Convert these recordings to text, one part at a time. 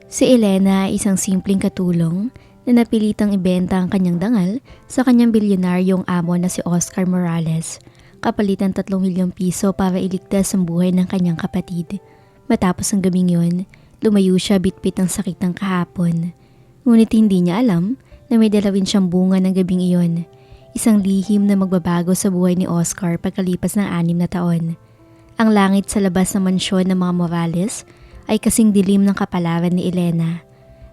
Si Elena ay isang simpleng katulong na napilitang ibenta ang kanyang dangal sa kanyang bilyonaryong amo na si Oscar Morales, kapalitan 3 milyong piso para iligtas ang buhay ng kanyang kapatid. Matapos ang gabing yun, lumayo siya bitbit ng sakit ng kahapon. Ngunit hindi niya alam na may dala rin siyang bunga ng gabing iyon, isang lihim na magbabago sa buhay ni Oscar pagkalipas ng 6 na taon. Ang langit sa labas ng mansyon ng mga Morales ay kasing dilim ng kapalaran ni Elena.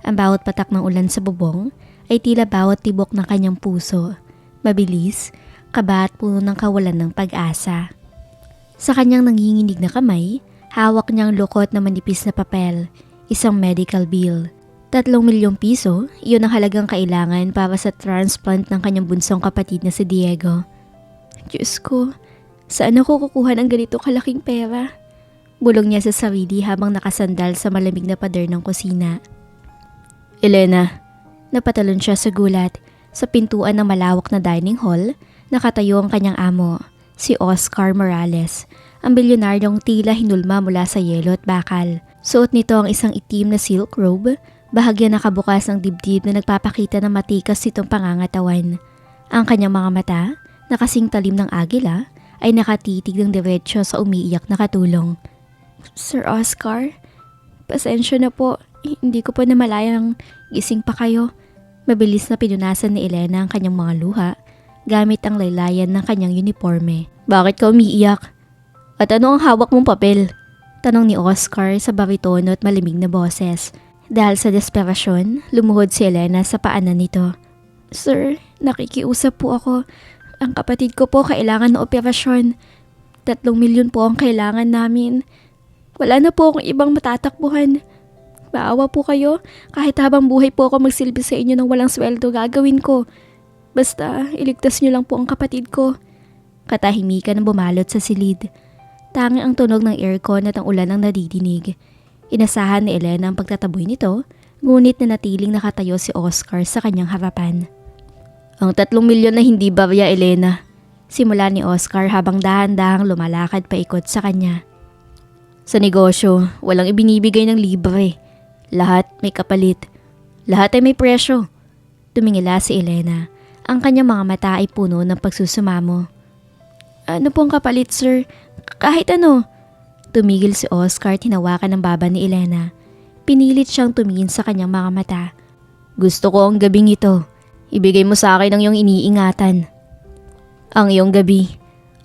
Ang bawat patak ng ulan sa bubong ay tila bawat tibok ng kanyang puso. Mabilis, kaba at puno ng kawalan ng pag-asa. Sa kanyang nanginginig na kamay, hawak niyang lukot na manipis na papel, isang medical bill. 3 milyong piso, iyon ang halagang kailangan para sa transplant ng kanyang bunsong kapatid na si Diego. Diyos ko, saan ako kukuha ng ganito kalaking pera? Bulong niya sa sarili habang nakasandal sa malamig na pader ng kusina. Elena, napatalon siya sa gulat. Sa pintuan ng malawak na dining hall, nakatayo ang kanyang amo, si Oscar Morales, ang bilyonaryong tila hinulma mula sa yelo at bakal. Suot nito ang isang itim na silk robe, bahagya nakabukas ng dibdib na nagpapakita ng matikas nitong pangangatawan. Ang kanyang mga mata, na kasing talim ng agila, ay nakatitig ng diretsyo sa umiiyak na katulong. Sir Oscar, pasensya na po, hindi ko po namalayang gising pa kayo. Mabilis na pinunasan ni Elena ang kanyang mga luha gamit ang laylayan ng kanyang uniforme. Bakit ka umiiyak? At ano ang hawak mong papel? Tanong ni Oscar sa baritono at malamig na boses. Dahil sa desperasyon, lumuhod si Elena sa paanan nito. Sir, nakikiusap po ako. Ang kapatid ko po kailangan ng operasyon. 3 milyon po ang kailangan namin. Wala na po akong ibang matatakbuhan. Maawa po kayo, kahit habang buhay po ako magsilbi sa inyo ng walang sweldo gagawin ko. Basta iligtas niyo lang po ang kapatid ko. Katahimikan ang bumalot sa silid. Tangi ang tunog ng aircon at ang ulan ang nadidinig. Inasahan ni Elena ang pagtataboy nito, ngunit nanatiling nakatayo si Oscar sa kanyang harapan. Ang 3 milyon na hindi barya, Elena. Simula ni Oscar habang dahan-dahang lumalakad paikot sa kanya. Sa negosyo, walang ibinibigay ng libre. Lahat may kapalit. Lahat ay may presyo. Tumingila si Elena. Ang kanyang mga mata ay puno ng pagsusumamo. Ano pong kapalit, sir? Kahit ano. Tumigil si Oscar at hinawakan ng baba ni Elena. Pinilit siyang tumingin sa kanyang mga mata. Gusto ko ang gabing ito. Ibigay mo sa akin ang iyong iniingatan. Ang iyong gabi.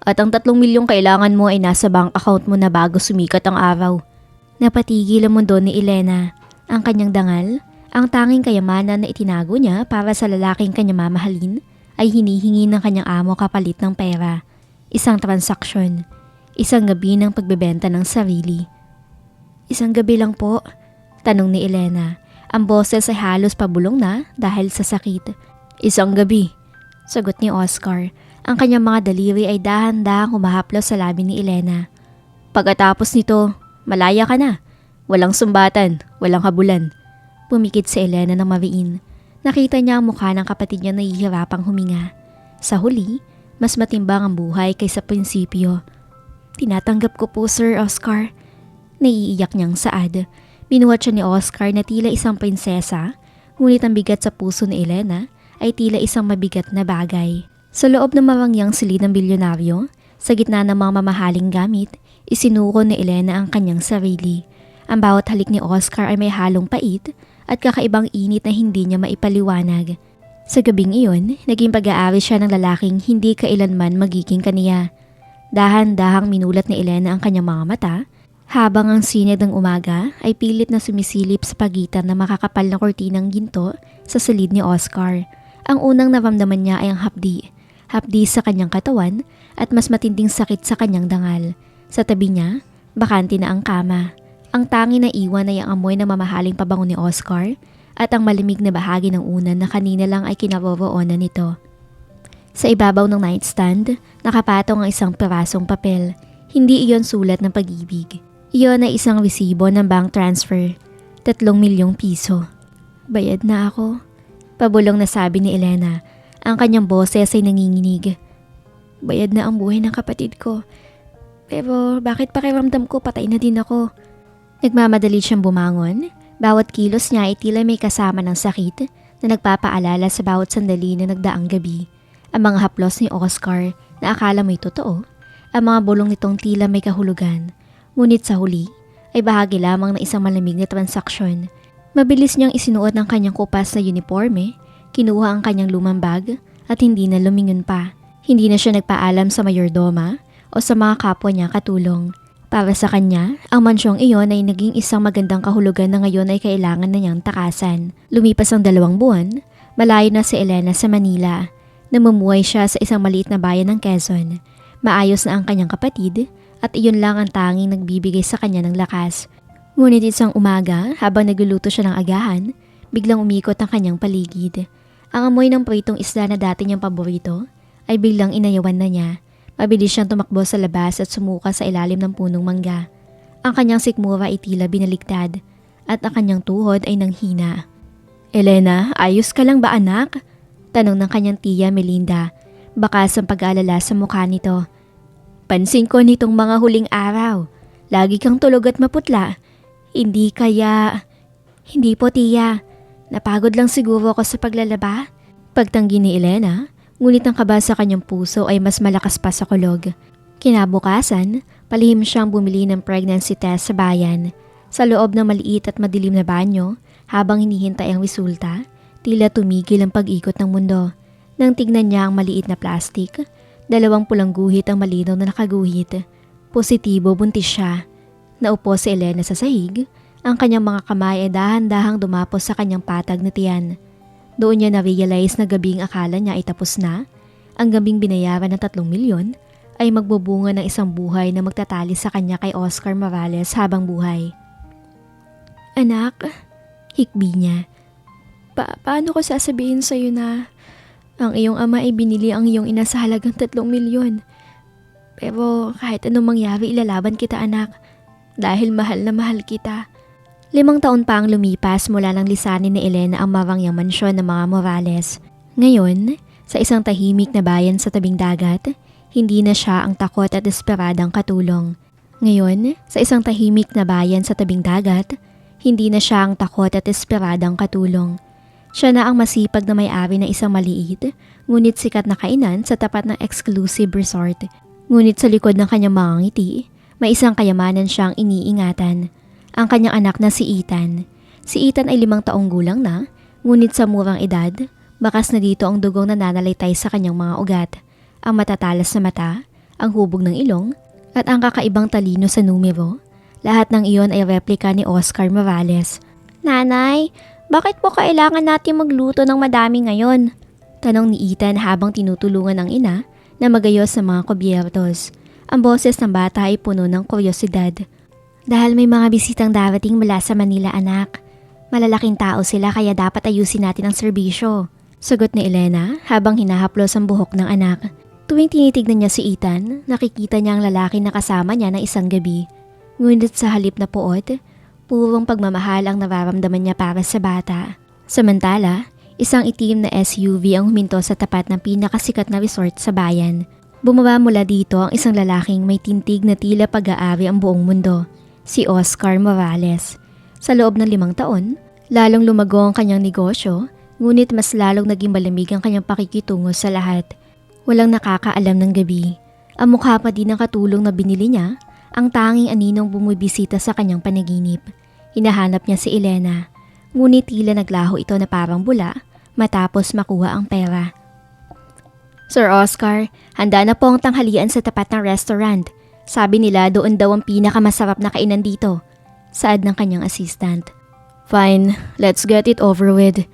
At ang 3 milyong kailangan mo ay nasa bank account mo na bago sumikat ang araw. Napatigil ang mundo ni Elena. Ang kanyang dangal, ang tanging kayamanan na itinago niya para sa lalaking kanyang mamahalin, ay hinihingi ng kanyang amo kapalit ng pera. Isang transaksyon. Isang gabi ng pagbebenta ng sarili. Isang gabi lang po, tanong ni Elena. Ang boses ay halos pabulong na dahil sa sakit. Isang gabi, sagot ni Oscar. Ang kanyang mga daliri ay dahan-dahang humahaplos sa labi ni Elena. Pagkatapos nito, malaya ka na. Walang sumbatan, walang habulan. Pumikit si Elena ng mariin. Nakita niya ang mukha ng kapatid niya na nahihirapang huminga. Sa huli, mas matimbang ang buhay kaysa prinsipyo. Tinatanggap ko po, Sir Oscar. Naiiyak niyang saad. Binuhat siya ni Oscar na tila isang prinsesa, ngunit ang bigat sa puso ni Elena ay tila isang mabigat na bagay. Sa loob ng marangyang silid ng bilyonaryo, sa gitna ng mga mamahaling gamit, isinuko ni Elena ang kanyang sarili. Ang bawat halik ni Oscar ay may halong pait at kakaibang init na hindi niya maipaliwanag. Sa gabing iyon, naging pag-aari siya ng lalaking hindi kailanman magiging kaniya. Dahan-dahang minulat ni Elena ang kanyang mga mata, habang ang sinag ng umaga ay pilit na sumisilip sa pagitan ng makakapal na kortinang ginto sa silid ni Oscar. Ang unang naramdaman niya ay ang hapdi. Hapdi sa kanyang katawan at mas matinding sakit sa kanyang dangal. Sa tabi niya, bakante na ang kama. Ang tangi na iwan ay ang amoy na mamahaling pabango ni Oscar at ang malimig na bahagi ng unan na kanina lang ay kinaroroonan nito. Sa ibabaw ng nightstand, nakapatong ang isang pirasong papel. Hindi iyon sulat ng pag-ibig. Iyon ay isang resibo ng bank transfer. 3 milyong piso. Bayad na ako. Pabulong na sabi ni Elena. Ang kanyang boses ay nanginginig. Bayad na ang buhay ng kapatid ko. Pero bakit pakiramdam ko patay na din ako? Nagmamadali siyang bumangon, Bawat kilos niya ay tila may kasama ng sakit na nagpapaalala sa bawat sandali na nagdaang gabi. Ang mga haplos ni Oscar na akala mo'y totoo, ang mga bulong nitong tila may kahulugan. Ngunit sa huli ay bahagi lamang ng isang malamig na transaksyon. Mabilis niyang isinuot ng kanyang kupas na uniforme, kinuha ang kanyang lumang bag at hindi na lumingon pa. Hindi na siya nagpaalam sa mayordoma o sa mga kapwa niya katulong. Para sa kanya, ang mansyong iyon ay naging isang magandang kahulugan na ngayon ay kailangan na niyang takasan. Lumipas ang 2 buwan, malayo na si Elena sa Manila. Namumuhay siya sa isang maliit na bayan ng Quezon. Maayos na ang kanyang kapatid at iyon lang ang tanging nagbibigay sa kanya ng lakas. Ngunit isang umaga, habang nagluluto siya ng agahan, biglang umikot ang kanyang paligid. Ang amoy ng pritong isda na dati niyang paborito ay biglang inayawan na niya. Mabilis siyang tumakbo sa labas at sumuka sa ilalim ng punong mangga. Ang kanyang sikmura ay tila binaliktad at ang kanyang tuhod ay nanghina. "Elena, ayos ka lang ba anak?" Tanong ng kanyang tiya Melinda, bakas ang pag-aalala sa mukha nito. "Pansin ko nitong mga huling araw, lagi kang tulog at maputla. Hindi kaya..." "Hindi po tiya, napagod lang siguro ako sa paglalaba." Pagtanggi ni Elena, ngunit ang kaba sa kanyang puso ay mas malakas pa sa kulog. Kinabukasan, palihim siyang bumili ng pregnancy test sa bayan. Sa loob ng maliit at madilim na banyo, habang hinihintay ang resulta, tila tumigil ang pag-ikot ng mundo. Nang tignan niya ang maliit na plastik, 2 pulang guhit ang malinaw na nakaguhit. Positibo, buntis siya. Naupo si Elena sa sahig, ang kanyang mga kamay ay dahan-dahang dumapos sa kanyang patag na tiyan. Doon niya na-realize na gabing akala niya ay tapos na, ang gabing binayaran ng 3 milyon, ay magbubunga ng isang buhay na magtatali sa kanya kay Oscar Morales habang buhay. "Anak," hikbi niya, paano ko sasabihin sa'yo na ang iyong ama ay binili ang iyong ina sa halagang 3 milyon? Pero kahit anong mangyari, ilalaban kita anak, dahil mahal na mahal kita." 5 taon pa ang lumipas mula nang lisanin ni Elena ang marangyang mansyon ng mga Morales. Ngayon, sa isang tahimik na bayan sa tabing dagat, hindi na siya ang takot at desperadang katulong. Ngayon, sa isang tahimik na bayan sa tabing dagat, hindi na siya ang takot at desperadang katulong. Siya na ang masipag na may-ari ng isang maliit, ngunit sikat na kainan sa tapat ng exclusive resort. Ngunit sa likod ng kanyang mga ngiti, may isang kayamanan siyang iniingatan. Ang kanyang anak na si Ethan. Si Ethan ay 5 taong gulang na, ngunit sa murang edad, bakas na dito ang dugong nananalaytay sa kanyang mga ugat. Ang matatalas na mata, ang hubog ng ilong, at ang kakaibang talino sa numero. Lahat ng iyon ay replika ni Oscar Morales. "Nanay, bakit po kailangan natin magluto ng madami ngayon?" Tanong ni Ethan habang tinutulungan ang ina na magayos sa mga kubyertos. Ang boses ng bata ay puno ng kuryosidad. "Dahil may mga bisitang darating mula sa Manila anak. Malalaking tao sila kaya dapat ayusin natin ang serbisyo." Sagot ni Elena habang hinahaplos ang buhok ng anak. Tuwing tinitignan niya si Ethan, nakikita niya ang lalaki na kasama niya ng isang gabi. Ngunit sa halip na puot, purong pagmamahal ang nararamdaman niya para sa bata. Samantala, isang itim na SUV ang huminto sa tapat ng pinakasikat na resort sa bayan. Bumaba mula dito ang isang lalaking may tintig na tila pag-aari ang buong mundo. Si Oscar Morales. Sa loob ng 5 taon, lalong lumago ang kanyang negosyo, ngunit mas lalong naging malamig ang kanyang pakikitungo sa lahat. Walang nakakaalam ng gabi. Ang mukha pa din ng katulong na binili niya, ang tanging aninong bumibisita sa kanyang panaginip. Hinahanap niya si Elena, ngunit tila naglaho ito na parang bula matapos makuha ang pera. "Sir Oscar, handa na po ang tanghalian sa tapat ng restaurant. Sabi nila doon daw ang pinakamasarap na kainan dito," saad ng kanyang assistant. "Fine, let's get it over with."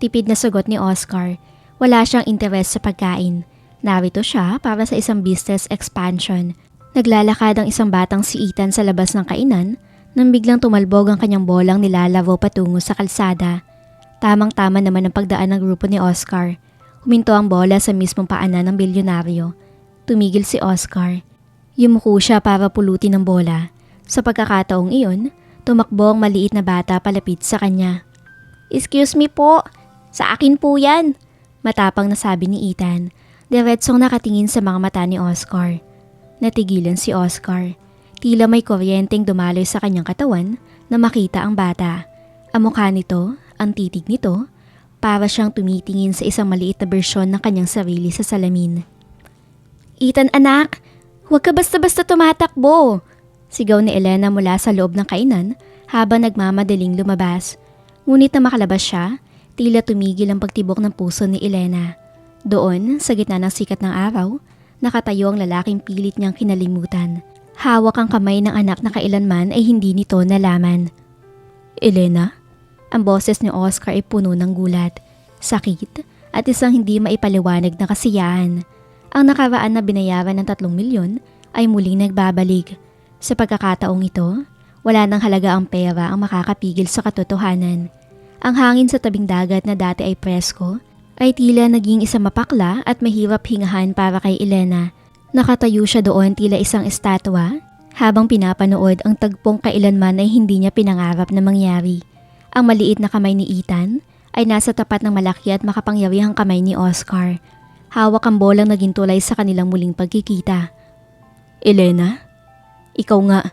Tipid na sagot ni Oscar. Wala siyang interes sa pagkain. Narito siya para sa isang business expansion. Naglalakad ang isang batang si Ethan sa labas ng kainan nang biglang tumalbog ang kanyang bolang nilalaro patungo sa kalsada. Tamang-tama naman ang pagdaan ng grupo ni Oscar. Huminto ang bola sa mismong paanan ng bilyonaryo. Tumigil si Oscar. Yumuko siya para pulutin ang bola. Sa pagkakataong iyon, tumakbo ang maliit na bata palapit sa kanya. "Excuse me po, sa akin po yan," matapang na sabi ni Ethan. Diretsong nakatingin sa mga mata ni Oscar. Natigilan si Oscar. Tila may kuryenteng dumaloy sa kanyang katawan na makita ang bata. Ang mukha nito, ang titig nito, para siyang tumitingin sa isang maliit na bersyon ng kanyang sarili sa salamin. Ethan anak, huwag ka basta-basta tumatakbo! Sigaw ni Elena mula sa loob ng kainan habang nagmamadaling lumabas. Ngunit na makalabas siya, tila tumigil ang pagtibok ng puso ni Elena. Doon, sa gitna ng sikat ng araw, nakatayo ang lalaking pilit niyang kinalimutan. Hawak ang kamay ng anak na kailanman ay hindi nito nalaman. Elena? Ang boses ni Oscar ay puno ng gulat, sakit at isang hindi maipaliwanag na kasiyahan. Ang nakaraan na binayaran ng 3 milyon ay muling nagbabalik. Sa pagkakataong ito, wala nang halaga ang pera ang makakapigil sa katotohanan. Ang hangin sa tabing dagat na dati ay presko ay tila naging isang mapakla at mahirap hingahan para kay Elena. Nakatayo siya doon tila isang estatwa habang pinapanood ang tagpong kailanman ay hindi niya pinangarap na mangyari. Ang maliit na kamay ni Ethan ay nasa tapat ng malaki at makapangyarihang kamay ni Oscar. Hawak ang bolang naging tulay sa kanilang muling pagkikita. Elena? Ikaw nga.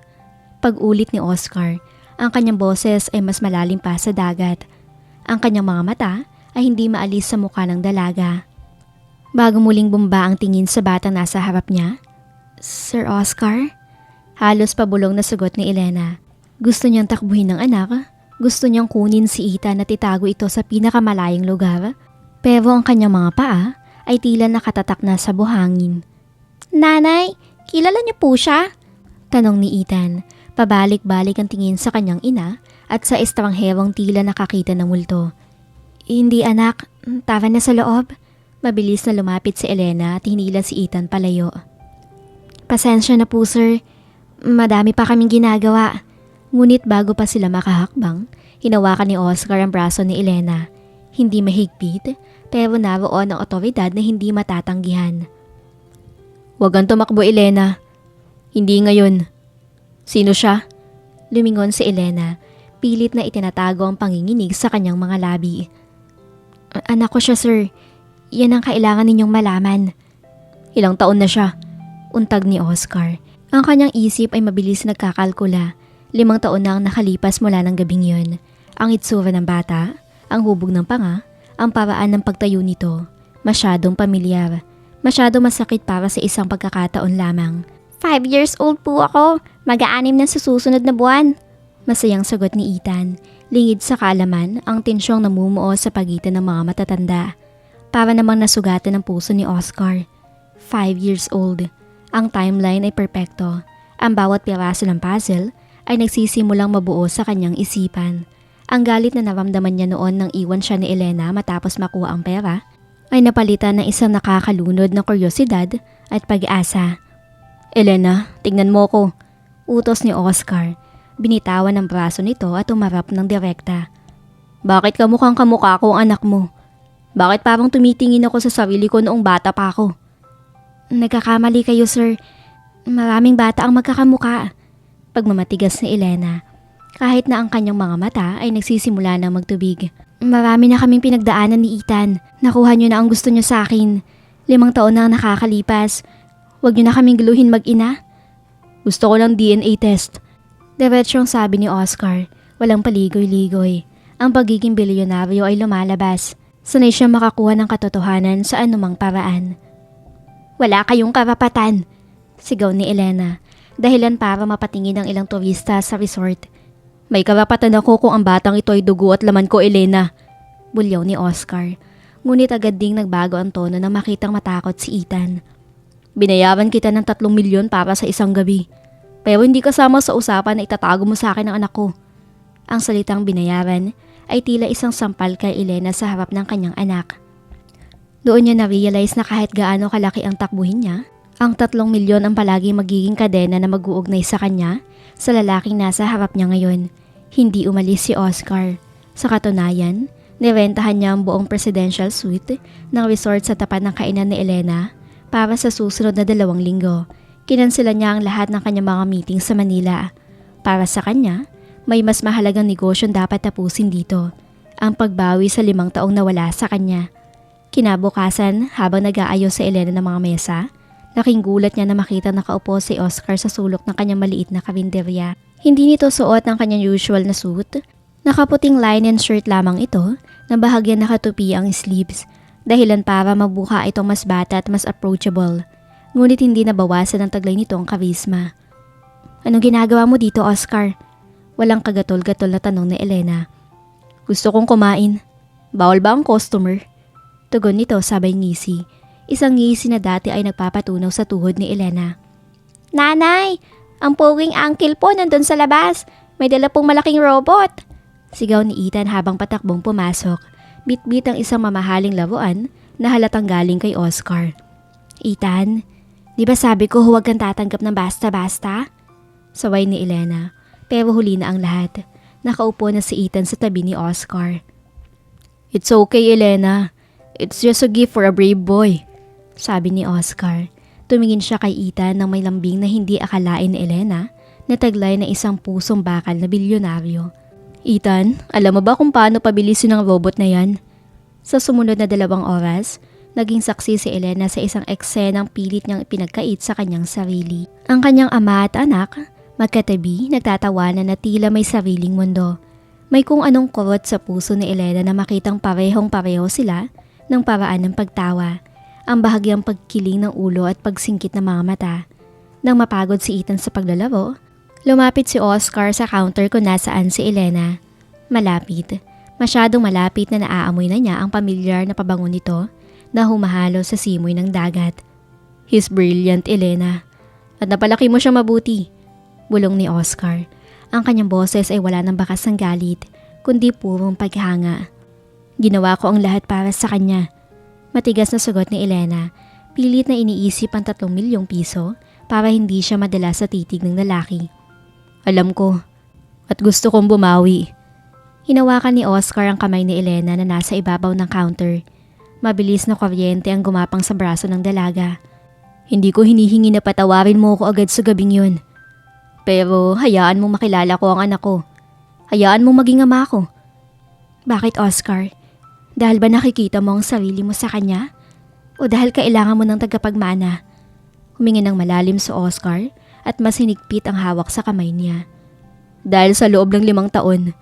Pag-ulit ni Oscar, ang kanyang boses ay mas malalim pa sa dagat. Ang kanyang mga mata ay hindi maalis sa mukha ng dalaga. Bago muling bumba ang tingin sa batang nasa harap niya, Sir Oscar? Halos pabulong na sagot ni Elena. Gusto niyang takbuhin ng anak. Gusto niyang kunin si Ethan at itago ito sa pinakamalayang lugar. Pero ang kanyang mga paa ay tila nakatatak na sa buhangin. Nanay, kilala niyo po siya? Tanong ni Ethan. Pabalik-balik ang tingin sa kanyang ina at sa estrangherong tila nakakita ng multo. Hindi anak, tara na sa loob. Mabilis na lumapit si Elena at hinila si Ethan palayo. Pasensya na po sir, madami pa kaming ginagawa. Ngunit bago pa sila makahakbang, hinawakan ni Oscar ang braso ni Elena. Hindi mahigpit, pero naroon ang otoridad na hindi matatanggihan. Huwag kang tumakbo Elena. Hindi ngayon. Sino siya? Lumingon si Elena, pilit na itinatago ang panginginig sa kanyang mga labi. Anak ko siya sir, yan ang kailangan ninyong malaman. Ilang taon na siya? Untag ni Oscar. Ang kanyang isip ay mabilis nagkakalkula. 5 taon na ang nakalipas mula ng gabing yun. Ang itsura ng bata, ang hubog ng panga, ang paraan ng pagtayo nito, masyadong pamilyar. Masyado masakit para sa isang pagkakataon lamang. 5 years old po ako. Mag-aanim na sa susunod na buwan. Masayang sagot ni Ethan. Lingid sa kaalaman ang tensyong namumuo sa pagitan ng mga matatanda. Para namang nasugatan ang puso ni Oscar. 5 years old. Ang timeline ay perpekto. Ang bawat piraso ng puzzle ay nagsisimulang mabuo sa kanyang isipan. Ang galit na naramdaman niya noon nang iwan siya ni Elena matapos makuha ang pera ay napalitan ng isang nakakalunod na kuryosidad at pag-asa. Elena, tingnan mo ko. Utos ni Oscar. Binitawan ang braso nito at umarap ng direkta. Bakit kamukhang kamukha ko ang anak mo? Bakit parang tumitingin ako sa sarili ko noong bata pa ako? Nagkakamali kayo sir. Maraming bata ang magkakamukha. Pagmamatigas ni Elena. Kahit na ang kanyang mga mata ay nagsisimula na magtubig. Marami na kaming pinagdaanan ni Ethan. Nakuha niyo na ang gusto niyo sa akin. 5 taon na ang nakakalipas. Huwag niyo na kaming guluhin mag-ina. Gusto ko lang DNA test. Diretsyong sabi ni Oscar. Walang paligoy-ligoy. Ang pagiging bilyonaryo ay lumalabas. Sanay siya makakuha ng katotohanan sa anumang paraan. Wala kayong karapatan. Sigaw ni Elena. Dahilan para mapatingin ang ilang turista sa resort. May karapatan ako kung ang batang ito ay dugo at laman ko, Elena. Bulyaw ni Oscar. Ngunit agad ding nagbago ang tono nang makitang matakot si Ethan. Binayaran kita ng 3 milyon para sa isang gabi. Pero hindi kasama sa usapan na itatago mo sa akin ang anak ko. Ang salitang binayaran ay tila isang sampal kay Elena sa harap ng kanyang anak. Doon niya na-realize na kahit gaano kalaki ang takbuhin niya, ang 3 milyon ang palagi magiging kadena na mag-uugnay sa kanya sa lalaking nasa harap niya ngayon. Hindi umalis si Oscar. Sa katunayan, nirentahan niya ang buong presidential suite ng resort sa tapat ng kainan ni Elena para sa susunod na 2 linggo. Kinansela niya ang lahat ng kanyang mga meeting sa Manila. Para sa kanya, may mas mahalagang negosyo dapat tapusin dito. Ang pagbawi sa 5 taong nawala sa kanya. Kinabukasan, habang nag-aayos sa Elena ng mga mesa, laking gulat niya na makita nakaupo si Oscar sa sulok ng kanyang maliit na karinderya. Hindi nito suot ang kanyang usual na suit. Nakaputing linen shirt lamang ito na bahagyan nakatupi ang sleeves, dahilan para mabuka itong mas bata at mas approachable. Ngunit hindi nabawasan ng taglay nito ang karisma. Anong ginagawa mo dito, Oscar? Walang kagatol-gatol na tanong ni Elena. Gusto kong kumain. Bawal ba ang customer? Tugon nito sabay ngisi. Isang ngisi na dati ay nagpapatunaw sa tuhod ni Elena. Nanay! Ang poging uncle po nandun sa labas. May dala pong malaking robot. Sigaw ni Ethan habang patakbong pumasok. Bit-bit ang isang mamahaling laruan na halatang galing kay Oscar. Ethan, di ba sabi ko huwag kang tatanggap ng basta-basta? Saway ni Elena, pero huli na ang lahat. Nakaupo na si Ethan sa tabi ni Oscar. It's okay, Elena. It's just a gift for a brave boy, sabi ni Oscar. Tumingin siya kay Ethan nang may lambing na hindi akalain ni Elena na taglay na isang pusong bakal na bilyonaryo. Ethan, alam mo ba kung paano pabilisin ang robot na yan? Sa sumunod na 2 oras, naging saksi si Elena sa isang eksenang pilit niyang ipinagkait sa kanyang sarili. Ang kanyang ama at anak, magkatabi, nagtatawanan na tila may sariling mundo. May kung anong kurot sa puso ni Elena na makitang parehong-pareho sila ng paraan ng pagtawa, ang bahagyang pagkiling ng ulo at pagsingkit ng mga mata. Nang mapagod si Ethan sa paglalaro, lumapit si Oscar sa counter kung nasaan si Elena. Malapit. Masyadong malapit na naaamoy na niya ang pamilyar na pabango nito na humahalo sa simoy ng dagat. He's brilliant, Elena. At napalaki mo siya mabuti. Bulong ni Oscar. Ang kanyang boses ay wala ng bakas ng galit, kundi purong paghanga. Ginawa ko ang lahat para sa kanya. Matigas na sagot ni Elena. Pilit na iniisip ang 3 milyong piso para hindi siya madala sa titig ng lalaki. Alam ko. At gusto kong bumawi. Hinawakan ni Oscar ang kamay ni Elena na nasa ibabaw ng counter. Mabilis na kuryente ang gumapang sa braso ng dalaga. Hindi ko hinihingi na patawarin mo ako agad sa gabing yun. Pero hayaan mong makilala ko ang anak ko. Hayaan mong maging ama ko. Bakit, Oscar? Dahil ba nakikita mo ang sarili mo sa kanya? O dahil kailangan mo ng tagapagmana? Humingi ng malalim sa Oscar at mas hinigpit ang hawak sa kamay niya. Dahil sa loob ng 5 taon,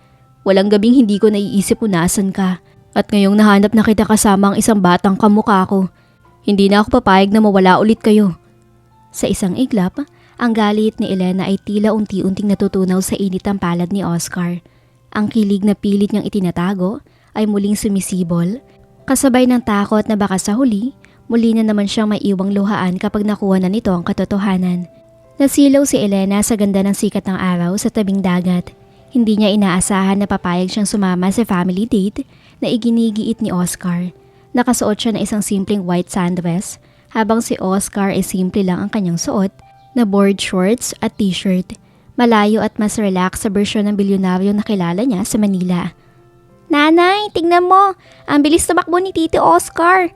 walang gabing hindi ko naiisip kung nasan ka. At ngayong nahanap na kita kasama ang isang batang kamukha ko, hindi na ako papayag na mawala ulit kayo. Sa isang iglap, ang galit ni Elena ay tila unti-unting natutunaw sa init ng palad ni Oscar. Ang kilig na pilit niyang itinatago ay muling sumisibol, kasabay ng takot na baka sa huli, muli na naman siyang maiwang luhaan kapag nakuha na nito ang katotohanan. Nasilaw si Elena sa ganda ng sikat ng araw sa tabing dagat. Hindi niya inaasahan na papayag siyang sumama sa family date na iginigiit ni Oscar. Nakasuot siya ng isang simpleng white sundress habang si Oscar ay simple lang ang kanyang suot na board shorts at t-shirt. Malayo at mas relax sa bersyon ng bilyonaryo na kilala niya sa Manila. Nanay, tingnan mo! Ang bilis tumakbo ni Tito Oscar!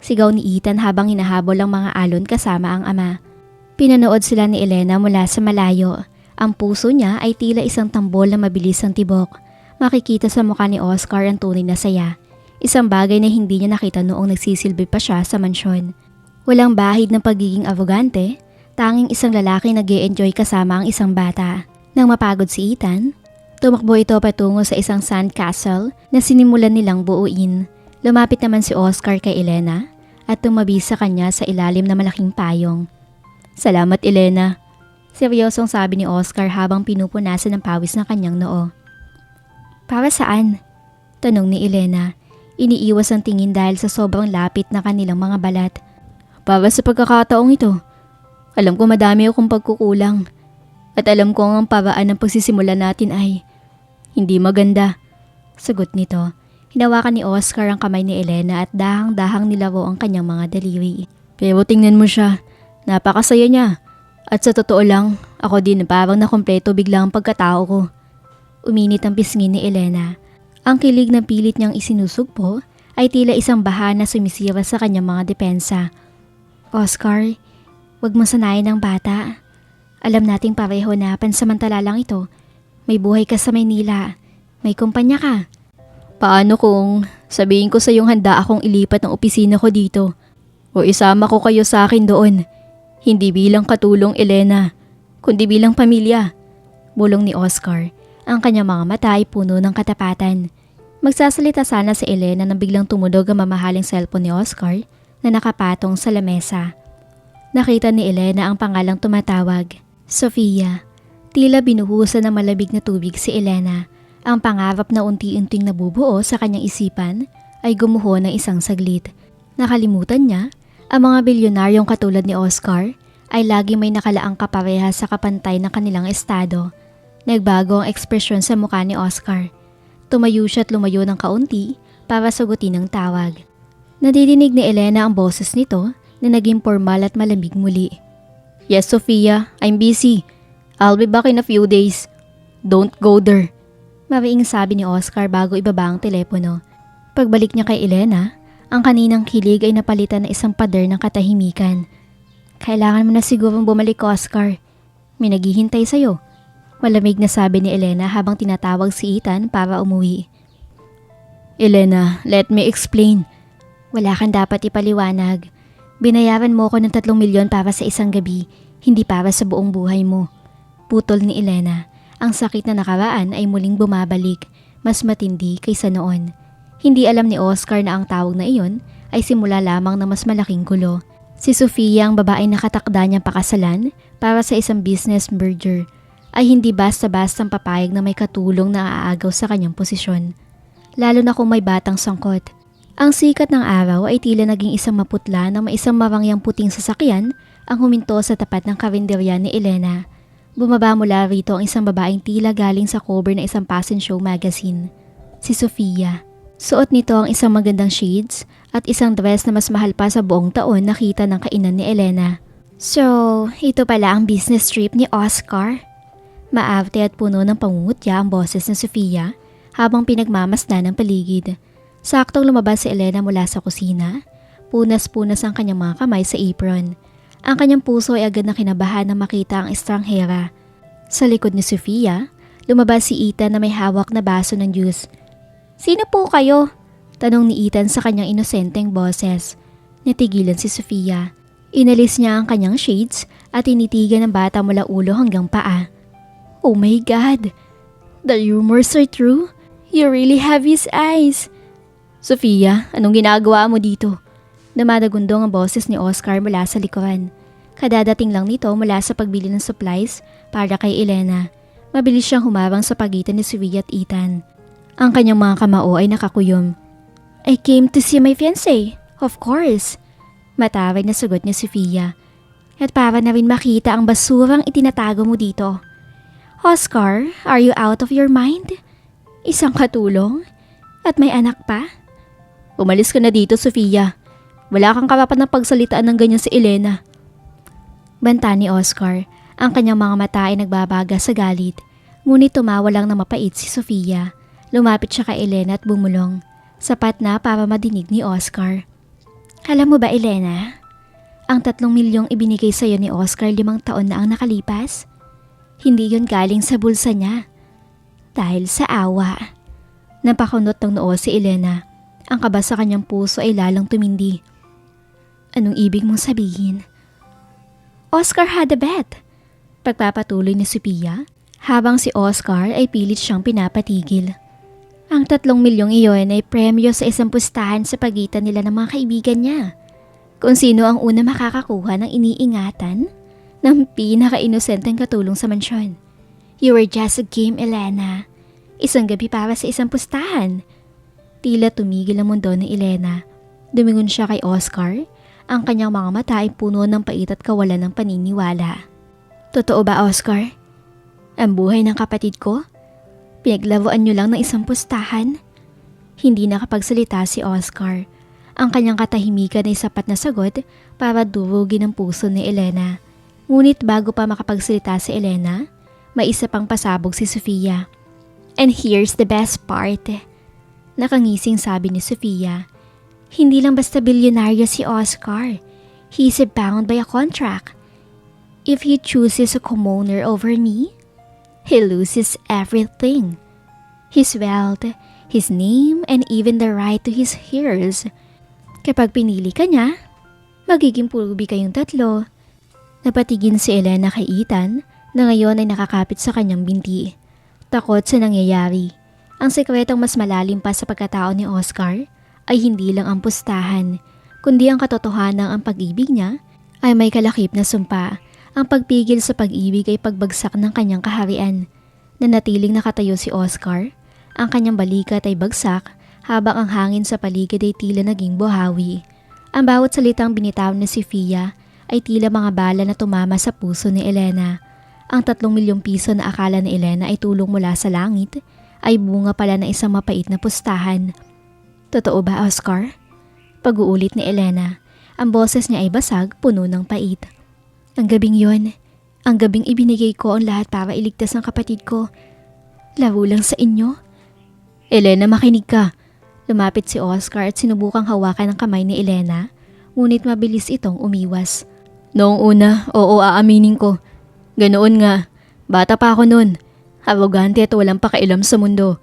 Sigaw ni Ethan habang hinahabol ang mga alon kasama ang ama. Pinanood sila ni Elena mula sa malayo. Ang puso niya ay tila isang tambol na mabilis ang tibok. Makikita sa mukha ni Oscar ang tunay na saya. Isang bagay na hindi niya nakita noong nagsisilbi pa siya sa mansyon. Walang bahid ng pagiging arogante, tanging isang lalaki nag-e-enjoy kasama ang isang bata. Nang mapagod si Ethan, tumakbo ito patungo sa isang sandcastle na sinimulan nilang buuin. Lumapit naman si Oscar kay Elena at tumabi sa kanya sa ilalim na malaking payong. Salamat, Elena. Seryosong sabi ni Oscar habang pinupunasan ng pawis ng kanyang noo. Para saan? Tanong ni Elena. Iniiwas ang tingin dahil sa sobrang lapit na kanilang mga balat. Para sa pagkakataong ito. Alam ko madami akong pagkukulang. At alam ko ang paraan ng pagsisimula natin ay hindi maganda. Sagot nito. Hinawakan ni Oscar ang kamay ni Elena at dahang-dahang nilaro ang kanyang mga daliri. Pero tingnan mo siya. Napakasaya niya. At sa totoo lang, ako din parang nakompleto bigla ang pagkatao ko. Uminit ang pisngin ni Elena. Ang kilig na pilit niyang isinusugpo ay tila isang baha na sumisira sa kanyang mga depensa. Oscar, wag mo sanayin ang bata. Alam nating pareho na pansamantala lang ito. May buhay ka sa Maynila. May kumpanya ka. Paano kung sabihin ko sa iyong handa akong ilipat ng opisina ko dito? O isama ko kayo sa akin doon? Hindi bilang katulong, Elena, kundi bilang pamilya. Bulong ni Oscar. Ang kanyang mga mata ay puno ng katapatan. Magsasalita sana si Elena nang biglang tumunog ang mamahaling cellphone ni Oscar na nakapatong sa lamesa. Nakita ni Elena ang pangalang tumatawag, Sofia. Tila binuhusan ng malamig na tubig si Elena. Ang pangarap na unti-unting nabubuo sa kanyang isipan ay gumuho ng isang saglit. Nakalimutan niya, ang mga bilyonaryong katulad ni Oscar ay lagi may nakalaang kapareha sa kapantay ng kanilang estado. Nagbago ang ekspresyon sa mukha ni Oscar. Tumayo siya at lumayo ng kaunti para sagutin ang tawag. Nadidinig ni Elena ang boses nito na naging formal at malamig muli. Yes, Sofia, I'm busy. I'll be back in a few days. Don't go there. Mariing sabi ni Oscar bago ibaba ang telepono. Pagbalik niya kay Elena, ang kaninang kilig ay napalitan ng isang pader ng katahimikan. Kailangan mo na sigurong bumalik, Oscar. May naghihintay sa'yo. Malamig na sabi ni Elena habang tinatawag si Ethan para umuwi. Elena, let me explain. Wala kang dapat ipaliwanag. Binayaran mo ko ng 3 milyon para sa isang gabi, hindi para sa buong buhay mo. Putol ni Elena. Ang sakit na nakaraan ay muling bumabalik, mas matindi kaysa noon. Hindi alam ni Oscar na ang tawag na iyon ay simula lamang ng mas malaking gulo. Si Sofia, ang babaeng nakatakda niyang pakasalan para sa isang business merger, ay hindi basta-bastang papayag na may katulong na aagaw sa kanyang posisyon. Lalo na kung may batang sangkot. Ang sikat ng araw ay tila naging isang maputla na may isang marangyang puting sasakyan ang huminto sa tapat ng karinderya ni Elena. Bumaba mula rito ang isang babaeng tila galing sa cover ng isang fashion show magazine. Si Sofia. Suot nito ang isang magandang shades at isang dress na mas mahal pa sa buong taon nakita ng kainan ni Elena. So, ito pala ang business trip ni Oscar? Maarte at puno ng pangungutya ang boses ni Sofia habang pinagmamasdan ng paligid. Saktong lumabas si Elena mula sa kusina. Punas-punas ang kanyang mga kamay sa apron. Ang kanyang puso ay agad na kinabahan nang makita ang estranghera. Sa likod ni Sofia, lumabas si Ethan na may hawak na baso ng juice. Sino po kayo? Tanong ni Ethan sa kanyang inosenteng boses. Natigilan si Sofia. Inalis niya ang kanyang shades at tinitigan ng bata mula ulo hanggang paa. Oh my God! The rumors are true? You really have his eyes. Sofia, anong ginagawa mo dito? Namadagundong ang boses ni Oscar mula sa likuran. Kadadating lang nito mula sa pagbili ng supplies para kay Elena. Mabilis siyang humarang sa pagitan ni Sofia at Ethan. Ang kanyang mga kamao ay nakakuyom. I came to see my fiancé, of course. Matawag na sagot ni Sofia. At para na rin makita ang basurang itinatago mo dito. Oscar, are you out of your mind? Isang katulong? At may anak pa? Umalis ka na dito, Sofia. Wala kang karapat na pagsalitaan ng ganyan si Elena. Banta ni Oscar. Ang kanyang mga mata ay nagbabaga sa galit. Ngunit tumawa lang na mapait si Sofia. Lumapit siya kay Elena at bumulong. Sapat na para madinig ni Oscar. Alam mo ba, Elena? Ang 3 milyong ibinigay sa iyo ni Oscar 5 taon na ang nakalipas? Hindi yun galing sa bulsa niya. Dahil sa awa. Napakunot ng noo si Elena. Ang kaba sa kanyang puso ay lalang tumindi. Anong ibig mong sabihin? Oscar had a bet. Pagpapatuloy ni Sofia, habang si Oscar ay pilit siyang pinapatigil. Ang 3 milyong iyon ay premyo sa isang pustahan sa pagitan nila ng mga kaibigan niya. Kung sino ang una makakakuha ng iniingatan ng pinaka-inosenteng katulong sa mansyon. You were just a game, Elena. Isang gabi para sa isang pustahan. Tila tumigil ang mundo ni Elena. Dumingon siya kay Oscar. Ang kanyang mga mata ay puno ng pait at kawalan ng paniniwala. Totoo ba, Oscar? Ang buhay ng kapatid ko? Pinaglaruan niyo lang ng isang pustahan? Hindi nakapagsalita si Oscar. Ang kanyang katahimikan ay sapat na sagot para durugin ang puso ni Elena. Ngunit bago pa makapagsalita si Elena, may isa pang pasabog si Sofia. And here's the best part. Nakangising sabi ni Sofia. Hindi lang basta bilyonaryo si Oscar. He's bound by a contract. If he chooses a commoner over me, he loses everything. His wealth, his name, and even the right to his heirs. Kapag pinili ka niya, magiging pulubi kayong 3. Napatigin si Elena kay Ethan na ngayon ay nakakapit sa kanyang binti. Takot sa nangyayari. Ang sekretong mas malalim pa sa pagkatao ni Oscar ay hindi lang ang pustahan, kundi ang katotohanan ang pag-ibig niya ay may kalakip na sumpa. Ang pagpigil sa pag-ibig ay pagbagsak ng kanyang kaharian. Nanatiling nakatayo si Oscar, ang kanyang balikat ay bagsak habang ang hangin sa paligid ay tila naging buhawi. Ang bawat salitang binitaw ni Sofia ay tila mga bala na tumama sa puso ni Elena. Ang 3 milyong piso na akala ni Elena ay tulong mula sa langit ay bunga pala ng isang mapait na pustahan. Totoo ba, Oscar? Pag-uulit ni Elena. Ang boses niya ay basag, puno ng pait. Ang gabing yon, ang gabing ibinigay ko ang lahat para iligtas ang kapatid ko. Laro lang sa inyo. Elena, makinig ka. Lumapit si Oscar at sinubukang hawakan ang kamay ni Elena, ngunit mabilis itong umiwas. Noong una, oo, aaminin ko. Ganoon nga, bata pa ako noon. Arrogante at walang pakialam sa mundo.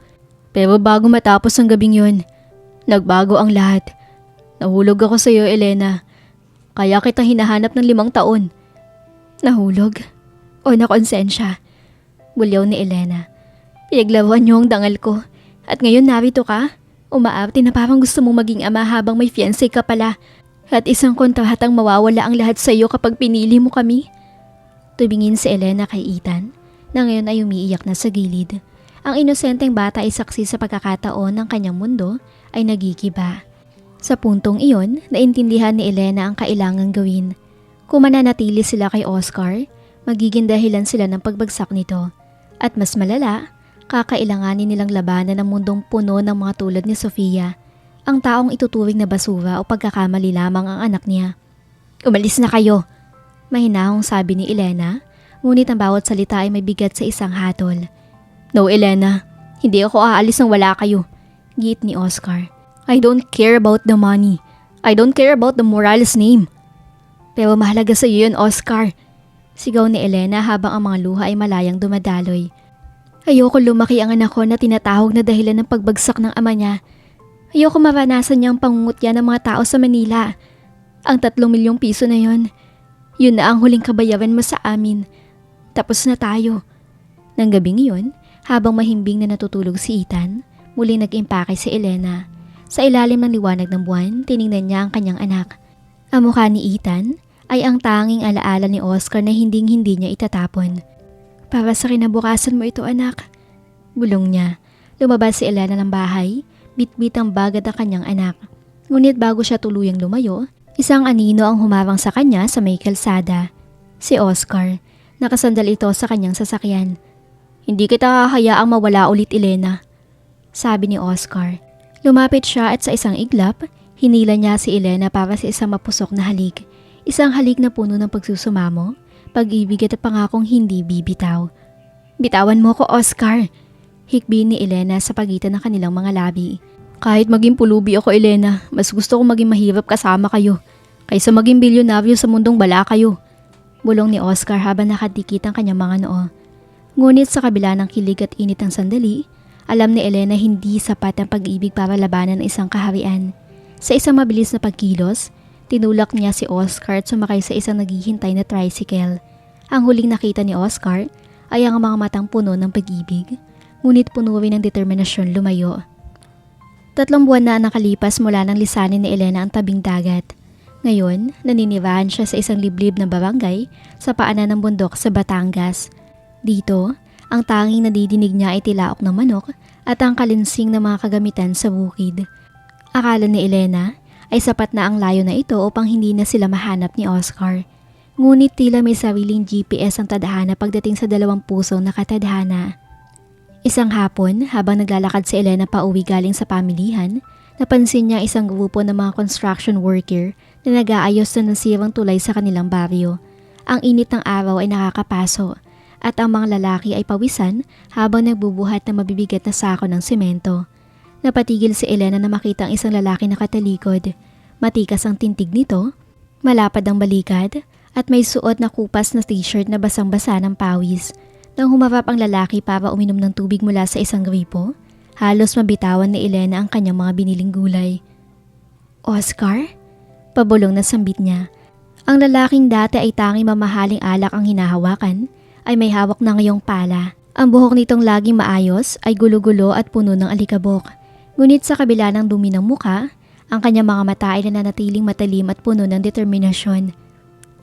Pero bago matapos ang gabing yon, nagbago ang lahat. Nahulog ako sa iyo, Elena. Kaya kita hinahanap ng 5 taon. Nahulog? O nakonsensya? Bulyaw ni Elena. Pinaglaruan niyo ang dangal ko. At ngayon narito ka? Umaarte na parang gusto mong maging ama habang may fiancé ka pala. At isang kontrahatang mawawala ang lahat sa iyo kapag pinili mo kami. Tumingin si Elena kay Ethan na ngayon ay umiiyak na sa gilid. Ang inosenteng bata ay saksi sa pagkakataon ng kanyang mundo ay nagigiba. Sa puntong iyon, naintindihan ni Elena ang kailangang gawin. Kung mananatili sila kay Oscar, magiging dahilan sila ng pagbagsak nito. At mas malala, kakailanganin nilang labanan ang mundong puno ng mga tulad ni Sofia, ang taong ituturing na basura o pagkakamali lamang ang anak niya. Umalis na kayo! Mahinahong sabi ni Elena, ngunit ang bawat salita ay may bigat sa isang hatol. No, Elena, hindi ako aalis nang wala kayo, giit ni Oscar. I don't care about the money. I don't care about the Morales name. Pero mahalaga sa iyo yun, Oscar. Sigaw ni Elena habang ang mga luha ay malayang dumadaloy. Ayoko lumaki ang anak ko na tinatahog na dahilan ng pagbagsak ng ama niya. Ayoko maranasan niya ang pangungutya ng mga tao sa Manila. Ang 3 milyong piso na yon, yun na ang huling kabayaran mo sa amin. Tapos na tayo. Nang gabing iyon, habang mahimbing na natutulog si Ethan, muling nag-impake si Elena. Sa ilalim ng liwanag ng buwan, tiningnan niya ang kanyang anak. Ang mukha ni Ethan ay ang tanging alaala ni Oscar na hinding-hindi niya itatapon. Para sa kinabukasan mo ito, anak. Bulong niya. Lumabas si Elena ng bahay, bit-bit ang bag at ang kanyang anak. Ngunit bago siya tuluyang lumayo, isang anino ang humarang sa kanya sa may kalsada. Si Oscar. Nakasandal ito sa kanyang sasakyan. Hindi kita hahayaang mawala ulit, Elena, sabi ni Oscar. Lumapit siya at sa isang iglap, hinila niya si Elena para sa isang mapusok na halik. Isang halik na puno ng pagsusumamo, pag-ibig at pangakong hindi bibitaw. Bitawan mo ko, Oscar, hikbi ni Elena sa pagitan ng kanilang mga labi. Kahit maging pulubi ako, Elena, mas gusto kong maging mahirap kasama kayo kaysa maging bilyonaryo sa mundong bala kayo. Bulong ni Oscar habang nakadikit ang kanyang mga noo. Ngunit sa kabila ng kilig at init ng sandali, alam ni Elena hindi sapat ang pag-ibig para labanan ng isang kaharian. Sa isang mabilis na pagkilos, tinulak niya si Oscar at sumakay sa isang naghihintay na tricycle. Ang huling nakita ni Oscar ay ang mga matang puno ng pag-ibig, ngunit puno rin ng determinasyon lumayo. 3 buwan na nakalipas mula nang lisanin ni Elena ang tabing dagat. Ngayon, naninirahan siya sa isang liblib na barangay sa paanan ng bundok sa Batangas. Dito, ang tanging nadidinig niya ay tilaok ng manok at ang kalinsing ng mga kagamitan sa bukid. Akala ni Elena ay sapat na ang layo na ito upang hindi na sila mahanap ni Oscar. Ngunit tila may sariling GPS ang tadhana pagdating sa 2 pusong nakatadhana. Isang hapon, habang naglalakad si Elena pauwi galing sa pamilihan, napansin niya isang grupo ng mga construction worker na nag-aayos na nasirang tulay sa kanilang baryo. Ang init ng araw ay nakakapaso at ang mga lalaki ay pawisan habang nagbubuhat ng mabibigat na sako ng semento. Napatigil si Elena na makita ang isang lalaki na katalikod. Matikas ang tintig nito, malapad ang balikad at may suot na kupas na t-shirt na basang-basa ng pawis. Nang humarap ang lalaki para uminom ng tubig mula sa isang gripo, halos mabitawan ni Elena ang kanyang mga biniling gulay. Oscar? Pabulong na sambit niya. Ang lalaking dati ay tanging mamahaling alak ang hinahawakan ay may hawak na ngayong pala. Ang buhok nitong laging maayos ay gulo-gulo at puno ng alikabok. Ngunit sa kabila ng dumi ng muka, ang kanyang mga mata ay nananatiling matalim at puno ng determinasyon.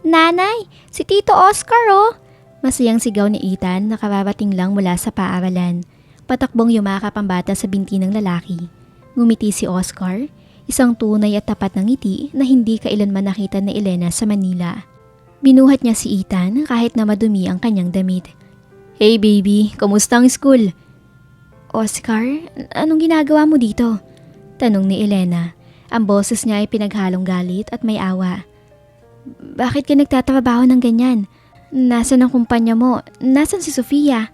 Nanay, si Tito Oscar oh! Masayang sigaw ni Ethan na kararating lang mula sa paaralan. Patakbong yumakap ang bata sa binti ng lalaki. Ngumiti si Oscar, isang tunay at tapat na ngiti na hindi kailanman nakita ni Elena sa Manila. Binuhat niya si Ethan kahit na madumi ang kanyang damit. Hey baby, kamusta ang school? Oscar, anong ginagawa mo dito? Tanong ni Elena. Ang boses niya ay pinaghalong galit at may awa. Bakit ka nagtatrabaho ng ganyan? Nasaan ang kumpanya mo? Nasaan si Sofia?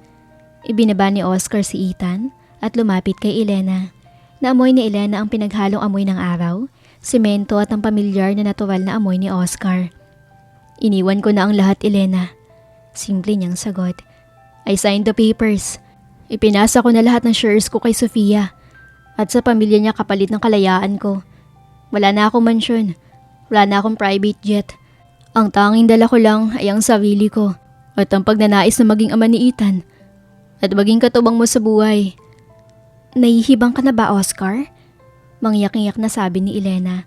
Ibinaba ni Oscar si Ethan at lumapit kay Elena. Naamoy ni Elena ang pinaghalong amoy ng araw, semento at ang pamilyar na natural na amoy ni Oscar. Iniwan ko na ang lahat, Elena. Simple niyang sagot. I signed the papers. Ipinasa ko na lahat ng shares ko kay Sofia at sa pamilya niya kapalit ng kalayaan ko. Wala na akong mansyon. Wala na akong private jet. Ang tanging dala ko lang ay ang sarili ko at ang pagnanais na maging ama ni Ethan at maging katubang mo sa buhay. Nahihibang ka na ba, Oscar? Mangyak-ngyak na sabi ni Elena.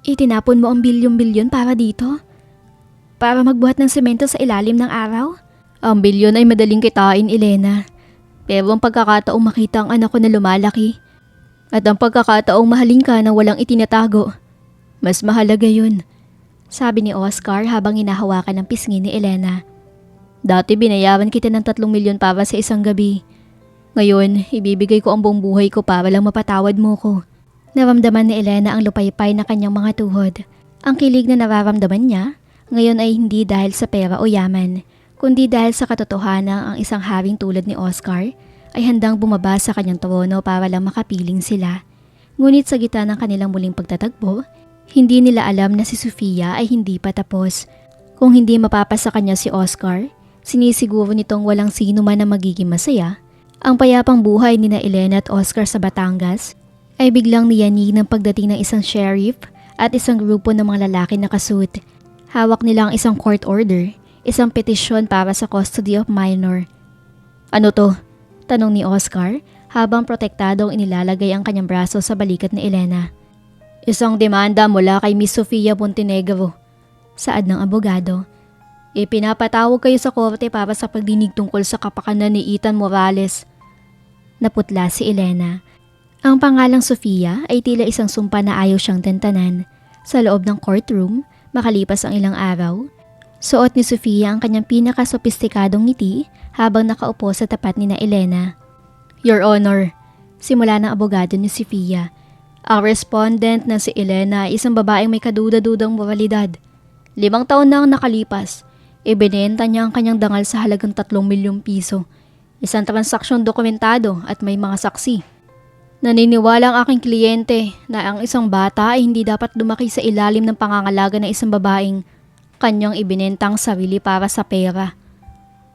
Itinapon mo ang bilyon-bilyon para dito? Para magbuhat ng semento sa ilalim ng araw? Ang bilyon ay madaling kitain, Elena. Pero ang pagkakataong makita ang anak ko na lumalaki at ang pagkakataong mahalin ka na walang itinatago, mas mahalaga yun. Sabi ni Oscar habang hinahawakan ng pisngi ni Elena. Dati binayaran kita ng 3 milyon para sa isang gabi. Ngayon, ibibigay ko ang buong buhay ko para lang mapatawad mo ko. Naramdaman ni Elena ang lupaypay na kanyang mga tuhod. Ang kilig na nararamdaman niya, ngayon ay hindi dahil sa pera o yaman, kundi dahil sa katotohanan ang isang haring tulad ni Oscar ay handang bumaba sa kanyang trono para lang makapiling sila. Ngunit sa gitna ng kanilang muling pagtatagpo, hindi nila alam na si Sofia ay hindi pa tapos. Kung hindi mapapasa kanya si Oscar, sinisiguro nitong walang sino man na magiging masaya. Ang payapang buhay ni na Elena at Oscar sa Batangas ay biglang niyanig ng pagdating ng isang sheriff at isang grupo ng mga lalaki na kasuit. Hawak nila ang isang court order, isang petisyon para sa custody of minor. Ano to? Tanong ni Oscar habang protektadong inilalagay ang kanyang braso sa balikat ni Elena. Isang demanda mula kay Miss Sofia Montenegro. Saad ng abogado. Ipinapatawag kayo sa korte para sa pagdinig tungkol sa kapakanan ni Ethan Morales. Naputla si Elena. Ang pangalang Sofia ay tila isang sumpa na ayaw siyang tentanan. Sa loob ng courtroom, makalipas ang ilang araw, suot ni Sofia ang kanyang pinakasopistikadong ngiti habang nakaupo sa tapat ni na Elena. Your Honor, simula ng abogado ni Sofia. Ang respondent na si Elena ay isang babaeng may kaduda-dudang moralidad. 5 taon na ang nakalipas. Ibinenta niya ang kanyang dangal sa halagang 3 milyong piso. Isang transaksyon dokumentado at may mga saksi. Naniniwala ang aking kliyente na ang isang bata ay hindi dapat lumaki sa ilalim ng pangangalaga ng isang babaeng kanyang ibinentang sarili para sa pera.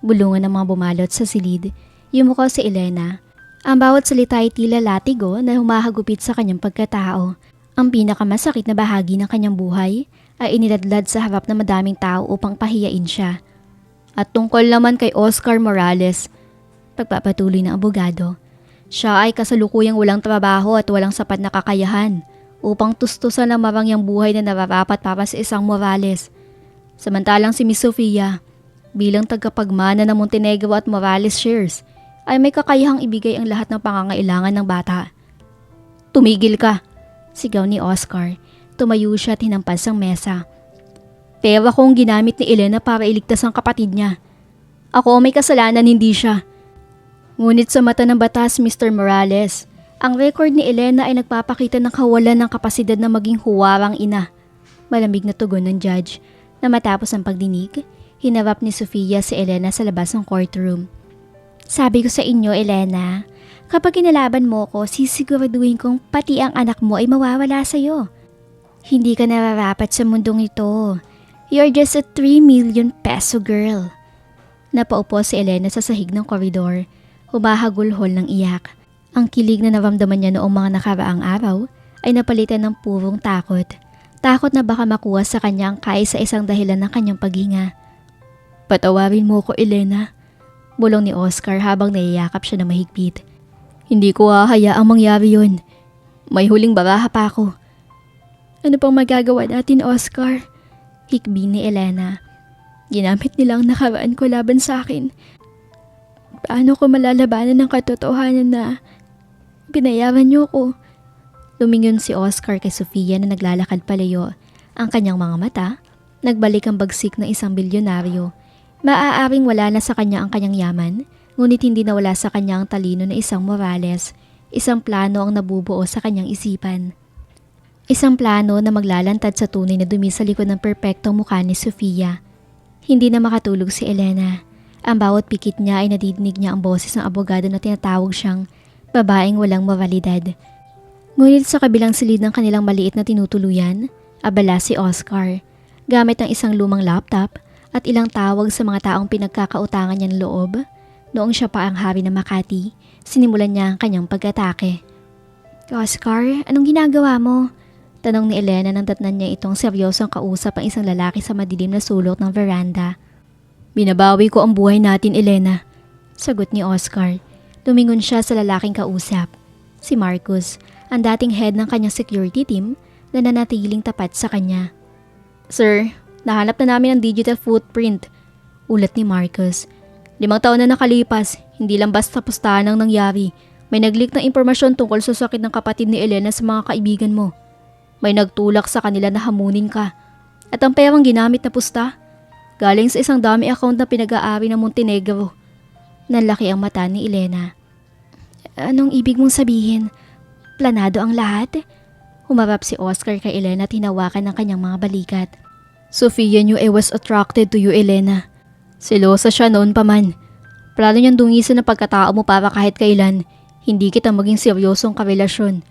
Bulungan ng mga bumalot sa silid. Yumuko si Elena. Ang bawat salita ay tila latigo na humahagupit sa kanyang pagkatao. Ang pinakamasakit na bahagi ng kanyang buhay ay iniladlad sa harap ng madaming tao upang pahiyain siya. At tungkol naman kay Oscar Morales, pagpapatuloy ng abogado, siya ay kasalukuyang walang trabaho at walang sapat na kakayahan upang tustusan ang marangyang buhay na nararapat para sa isang Morales. Samantalang si Miss Sofia, bilang tagapagmana ng Montenegro at Morales shares, ay may kakayahang ibigay ang lahat ng pangangailangan ng bata. Tumigil ka, sigaw ni Oscar. Tumayo siya at hinampas ang mesa. Pera kong ginamit ni Elena para iligtas ang kapatid niya. Ako may kasalanan, hindi siya. Ngunit sa mata ng batas, Mr. Morales, ang record ni Elena ay nagpapakita ng kawalan ng kapasidad na maging huwarang ina. Malamig na tugon ng judge na matapos ang pagdinig, hinarap ni Sofia si Elena sa labas ng courtroom. Sabi ko sa inyo, Elena, kapag inalaban mo ko, sisiguraduhin kong pati ang anak mo ay mawawala sa'yo. Hindi ka nararapat sa mundong ito. You're just a 3 million peso girl. Napaupo si Elena sa sahig ng koridor. Humahagulhol ng iyak. Ang kilig na naramdaman niya noong mga nakaraang araw ay napalitan ng purong takot. Takot na baka makuha sa kanya ang kaya sa isang dahilan ng kanyang paghinga. Patawarin mo ko, Elena. Bulong ni Oscar habang nayayakap siya na mahigpit. Hindi ko hahayaang mangyari yun. May huling baraha pa ako. Ano pang magagawa natin, Oscar? Hikbi ni Elena. Ginamit nilang nakaraan ko laban sa akin. Paano ko malalabanan ng katotohanan na pinayaran niyo ko? Lumingon si Oscar kay Sofia na naglalakad palayo. Ang kanyang mga mata, nagbalik ang bagsik ng isang bilyonaryo. Maaaring wala na sa kanya ang kanyang yaman, ngunit hindi na wala sa kanya ang talino na isang Morales. Isang plano ang nabubuo sa kanyang isipan. Isang plano na maglalantad sa tunay na dumi sa likod ng perpektong mukha ni Sofia. Hindi na makatulog si Elena. Ang bawat pikit niya ay nadidinig niya ang boses ng abogado na tinatawag siyang babaeng walang moralidad. Ngunit sa kabilang silid ng kanilang maliit na tinutuluyan, abala si Oscar. Gamit ang isang lumang laptop at ilang tawag sa mga taong pinagkakautangan niya ng loob, noong siya pa ang hari ng Makati, sinimulan niya ang kanyang pag-atake. Oscar, anong ginagawa mo? Tanong ni Elena nang datnan niya itong seryosong kausap ang isang lalaki sa madilim na sulok ng veranda. Binabawi ko ang buhay natin, Elena. Sagot ni Oscar. Lumingon siya sa lalaking kausap. Si Marcus, ang dating head ng kanyang security team na nanatiling tapat sa kanya. Sir, nahanap na namin ang digital footprint. Ulat ni Marcus. 5 taon na nakalipas, hindi lang basta pustahan ang nangyari. May nag-leak ng impormasyon tungkol sa sakit ng kapatid ni Elena sa mga kaibigan mo. May nagtulak sa kanila na hamunin ka. At ang perang ginamit na pusta, galing sa isang dummy account na pinag-aari ng Montenegro. Nanlaki ang mata ni Elena. Anong ibig mong sabihin? Planado ang lahat? Humarap si Oscar kay Elena at hinawakan ng kanyang mga balikat. Sofia knew I was attracted to you, Elena. Selosa siya noon pa man. Plano niyang dungisan ang pagkatao mo para kahit kailan hindi kita maging seryosong karelasyon.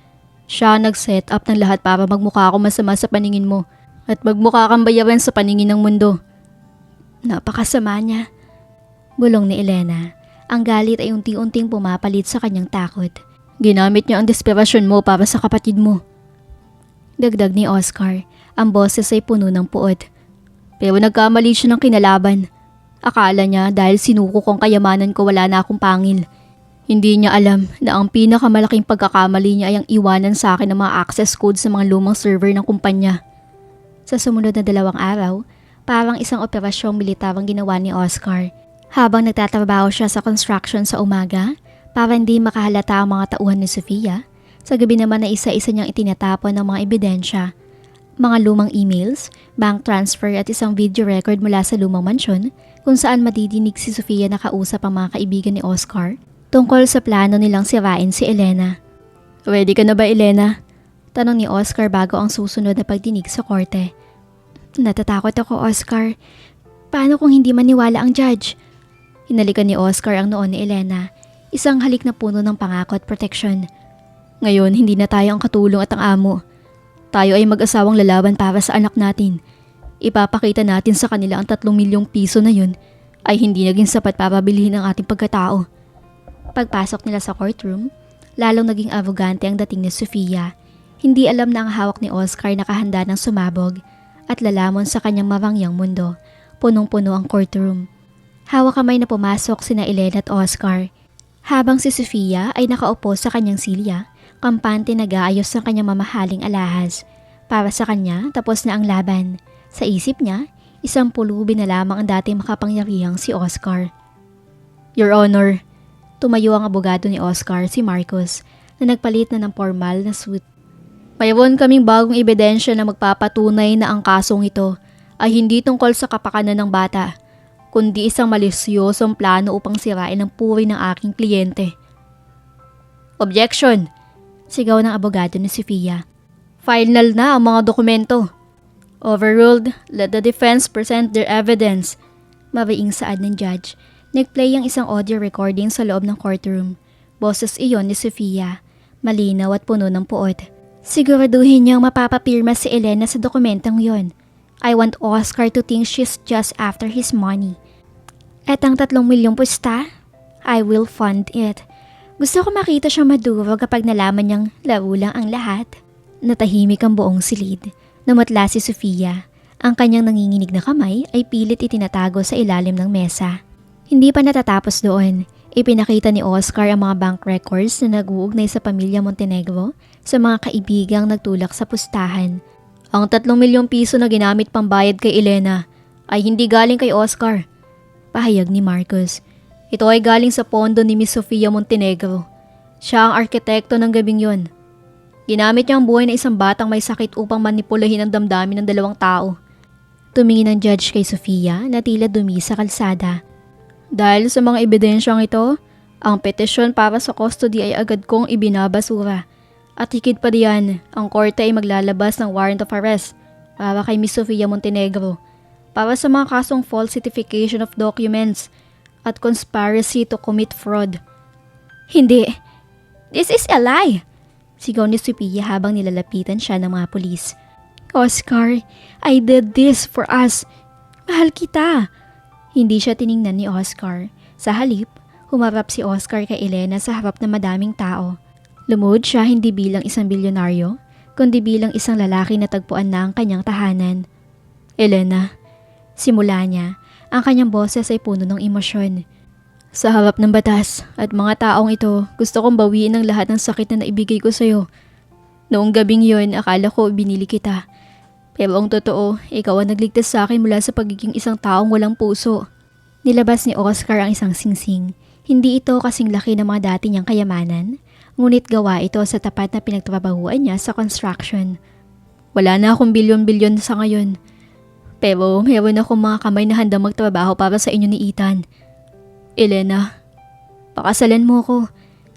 Siya nag-set up ng lahat para magmukha ako masama sa paningin mo at magmukha kang bayaran sa paningin ng mundo. Napakasama niya. Bulong ni Elena. Ang galit ay unti-unting pumapalit sa kanyang takot. Ginamit niya ang desperasyon mo para sa kapatid mo. Dagdag ni Oscar. Ang boses ay puno ng puot. Pero nagkamali siya ng kinalaban. Akala niya dahil sinuko kong kayamanan ko wala na akong pangil. Hindi niya alam na ang pinakamalaking pagkakamali niya ay ang iwanan sa akin ng mga access codes sa mga lumang server ng kumpanya. Sa sumunod na 2 araw, parang isang operasyong militar ang ginawa ni Oscar. Habang nagtatrabaho siya sa construction sa umaga, para hindi makahalata ang mga tauhan ni Sofia, sa gabi naman na isa-isa niyang itinatapon ng mga ebidensya. Mga lumang emails, bank transfer at isang video record mula sa lumang mansyon kung saan madidinig si Sofia na kausap ang mga kaibigan ni Oscar tungkol sa plano nilang sirain si Elena. Ready ka na ba, Elena? Tanong ni Oscar bago ang susunod na pagdinig sa korte. Natatakot ako, Oscar. Paano kung hindi maniwala ang judge? Hinalikan ni Oscar ang noon ni Elena, isang halik na puno ng pangako at proteksyon. Ngayon, hindi na tayo ang katulong at ang amo. Tayo ay mag-asawang lalaban para sa anak natin. Ipapakita natin sa kanila ang 3 milyong piso na yun ay hindi naging sapat para bilhin ang ating pagkatao. Pagpasok nila sa courtroom, lalong naging arrogante ang dating ni Sofia. Hindi alam na ang hawak ni Oscar nakahanda ng sumabog at lalamon sa kanyang marangyang mundo. Punong-puno ang courtroom. Hawak kamay na pumasok sina Elena at Oscar. Habang si Sofia ay nakaupo sa kanyang silya, kampante nag-aayos ng kanyang mamahaling alahas. Para sa kanya, tapos na ang laban. Sa isip niya, isang pulubi na lamang ang dating makapangyarihang si Oscar. Your Honor, tumayo ang abogado ni Oscar, si Marcos, na nagpalit na ng formal na suit. Mayroon kaming bagong ebidensya na magpapatunay na ang kasong ito ay hindi tungkol sa kapakanan ng bata, kundi isang malisyosong plano upang sirain ang puri ng aking kliyente. Objection! Sigaw ng abogado ni Sofia. Final na ang mga dokumento. Overruled, let the defense present their evidence. Mabiing saad ng judge. Nagplay ang isang audio recording sa loob ng courtroom. Boses iyon ni Sofia. Malinaw at puno ng puot. Siguraduhin niyang mapapapirma si Elena sa dokumentong yon. I want Oscar to think she's just after his money. At ang 3 milyong pusta, I will fund it. Gusto ko makita siyang maduro kapag nalaman niyang laro lang ang lahat. Natahimik ang buong silid. Namutla si Sofia. Ang kanyang nanginginig na kamay ay pilit itinatago sa ilalim ng mesa. Hindi pa natatapos doon. Ipinakita ni Oscar ang mga bank records na nag-uugnay sa pamilya Montenegro sa mga kaibigang nagtulak sa pustahan. Ang 3 milyong piso na ginamit pambayad kay Elena ay hindi galing kay Oscar. Pahayag ni Marcos. Ito ay galing sa pondo ni Miss Sofia Montenegro. Siya ang arkitekto ng gabing yon. Ginamit niya ang buhay ng isang batang may sakit upang manipulahin ang damdamin ng 2 tao. Tumingin ang judge kay Sofia na tila dumi sa kalsada. Dahil sa mga ebidensyang ito, ang petisyon para sa custody ay agad kong ibinabasura. At higit pa diyan, ang korte ay maglalabas ng warrant of arrest para kay Miss Sofia Montenegro para sa mga kasong false certification of documents at conspiracy to commit fraud. Hindi! This is a lie! Sigaw ni Sofia habang nilalapitan siya ng mga pulis. Oscar, I did this for us. Mahal kita! Hindi siya tiningnan ni Oscar. Sa halip, humarap si Oscar kay Elena sa harap ng madaming tao. Lumuhod siya hindi bilang isang bilyonaryo, kundi bilang isang lalaki na tagpuan na ang kanyang tahanan. Elena, simula niya, ang kanyang boses ay puno ng emosyon. Sa harap ng batas at mga taong ito, gusto kong bawiin ang lahat ng sakit na naibigay ko sa'yo. Noong gabing yon, akala ko binili kita. Pero ang totoo, ikaw ang nagligtas sa akin mula sa pagiging isang taong walang puso. Nilabas ni Oscar ang isang singsing. Hindi ito kasing laki ng mga dati niyang kayamanan, ngunit gawa ito sa tapat na pinagtrabahuan niya sa construction. Wala na akong bilyon-bilyon sa ngayon. Pero meron akong mga kamay na handang magtrabaho para sa inyo ni Ethan. Elena, pakasalan mo ko.